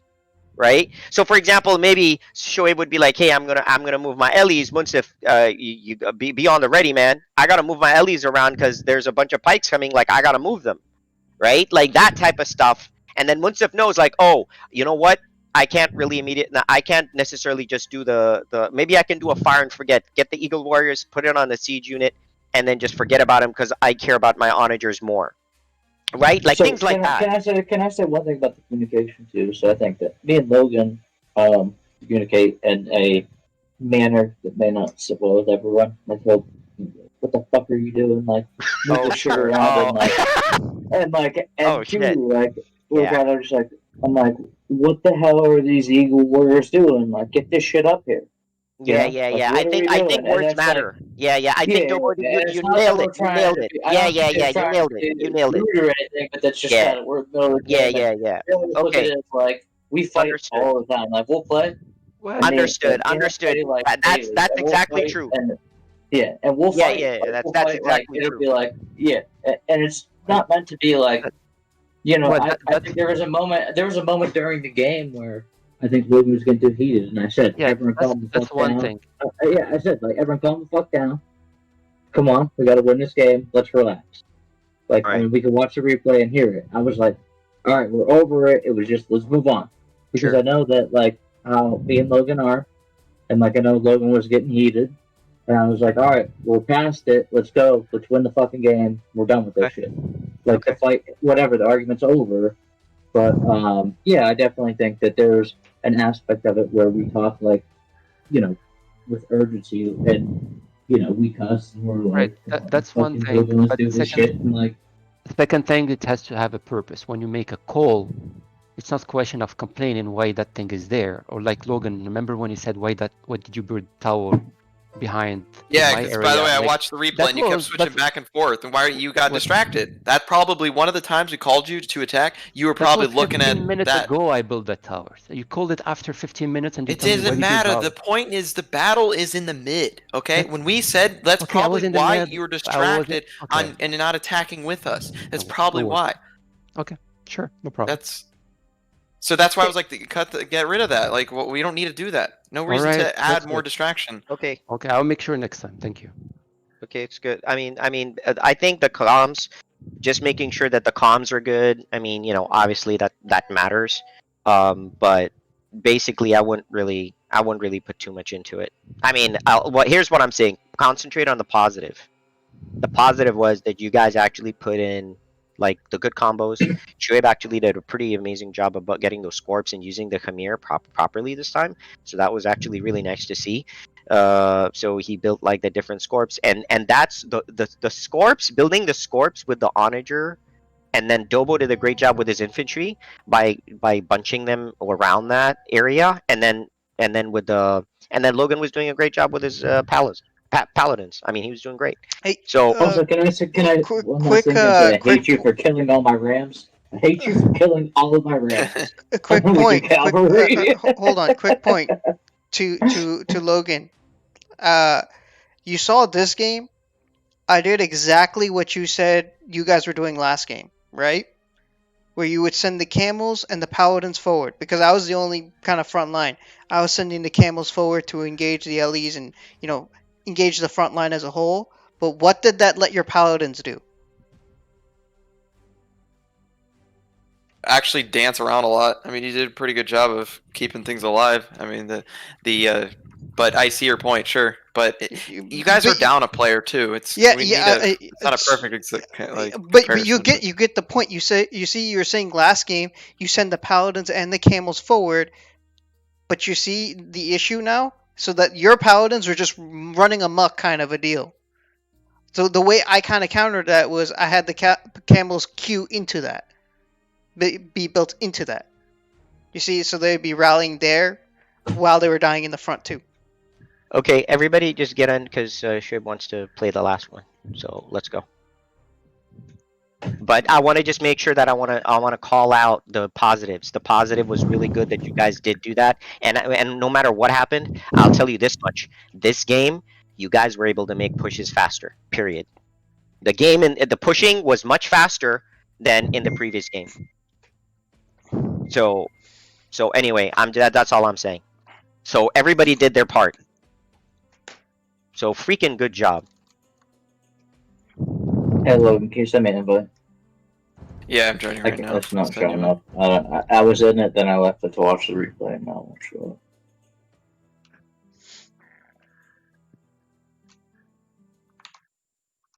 right? So for example, maybe Shoaib would be like, hey, I'm gonna move my LEs. Munsif, you be on the ready, man. I gotta move my LEs around because there's a bunch of pikes coming, like I gotta move them, right? Like that type of stuff. And then Munsif knows, like, oh, you know what? I can't necessarily just do the maybe I can do a fire and forget. Get the Eagle Warriors, put it on the siege unit, and then just forget about them because I care about my onagers more. Right? Like, So things like that. Can I say one thing about the communication too? So I think that me and Logan communicate in a manner that may not sit well with everyone. Like, what the fuck are you doing? Like, move the shit around and two, shit. like, we're Yeah. kind of just like, I'm like, what the hell are these Eagle Warriors doing? Like, get this shit up here. Yeah. Like, I what are we think doing? And words it's like, matter. I think the word it's you not that nailed we're it. You trying nailed to it. be- I don't think Yeah. we're trying to You be nailed it. rude or anything, but that's just Yeah. kind of we're middle of the game. Yeah. Really look at Okay. it as like we fight Understood. all the time. Like, we'll play. Well, Understood. Play, like, That's daily, and we'll exactly fight, true. and we'll Yeah, fight. Like, that's we'll fight, exactly like, it'll true. be like, and it's not meant to be like, Well, I think there was a moment during the game where I think Logan was getting too heated, and I said, yeah, everyone calm the that's fuck one down. thing. I said, like, everyone calm the fuck down. Come on, we got to win this game. Let's relax. Like, I Right. mean, we can watch the replay and hear it. I was like, all right, we're over it. It was just, let's move on. Because Sure. I know that, like, how me and Logan are, and, like, I know Logan was getting heated. And I was like, all right, we're past it. Let's go. Let's win the fucking game. We're done with this shit. Like, the fight, whatever, the argument's over. But, I definitely think that there's an aspect of it where we talk, like, with urgency, and, we cuss, and we're like, Right. That's one fucking thing. Logan, let's But do this shit. And, like, Second thing, it has to have a purpose. When you make a call, it's not a question of complaining why that thing is there. Or like Logan, remember when he said, why did you build tower behind Yeah, my because area? by the way, I Like, watched the replay that and you kept was switching back and forth, and you got what- distracted. That probably one of the times we called you to attack. You were that probably was looking 15 at minutes that. ago I built that tower. So you called it after 15 minutes and you It tell me, why doesn't did you matter. bother? The point is the battle is in the mid. Okay, That's when we said that's okay. I was probably in the why mid. you were I wasn't distracted okay. and not attacking with us. That's No, probably no worries. why. Okay, sure, no problem. That's why I was like, get rid of that. Like, well, we don't need to do that. No reason Alright, to add that's more good. distraction. Okay. Okay, I'll make sure next time. Thank you. Okay, it's good. I mean, I think the comms, just making sure that the comms are good. I mean, obviously that matters. But basically, I wouldn't really put too much into it. I mean, here's what I'm saying. Concentrate on the positive. The positive was that you guys actually put in like the good combos. Shoaib actually did a pretty amazing job about getting those scorps and using the Khmer properly this time. So that was actually really nice to see. So he built like the different scorps, and that's the scorps, building the scorps with the onager, and then Dobo did a great job with his infantry by bunching them around that area, and then Logan was doing a great job with his paladins. I mean, he was doing great. Hey, So Also, can I one last thing? I hate you for killing all my rams. I hate you for killing all of my rams. a quick With your point. cavalry. Hold on. Quick point to Logan. You saw this game. I did exactly what you said you guys were doing last game, right? Where you would send the camels and the paladins forward, because I was the only kind of front line. I was sending the camels forward to engage the LEs and engage the front line as a whole. But what did that let your paladins do? Actually, dance around a lot. I mean, you did a pretty good job of keeping things alive. I mean, but I see your point, sure. But you guys are down a player too. It's not a perfect but comparison. you get the point. You were saying last game you send the paladins and the camels forward, but you see the issue now, so that your paladins are just running amok, kind of a deal. So the way I kind of countered that was I had the camels queue into that, be built into that. You see, so they'd be rallying there while they were dying in the front too. okay, everybody just get in because Shoaib wants to play the last one. So let's go. But I want to just make sure that I want to call out the positives. The positive was really good that you guys did do that, and no matter what happened, I'll tell you this much: this game, you guys were able to make pushes faster. Period. The game and the pushing was much faster than in the previous game. So anyway, that's all I'm saying. So everybody did their part. So freaking good job. Hey Logan, can you send me an invite? Yeah, I'm joining right now. That's not showing up. I was in it, then I left it to watch the replay, and now it won't show up.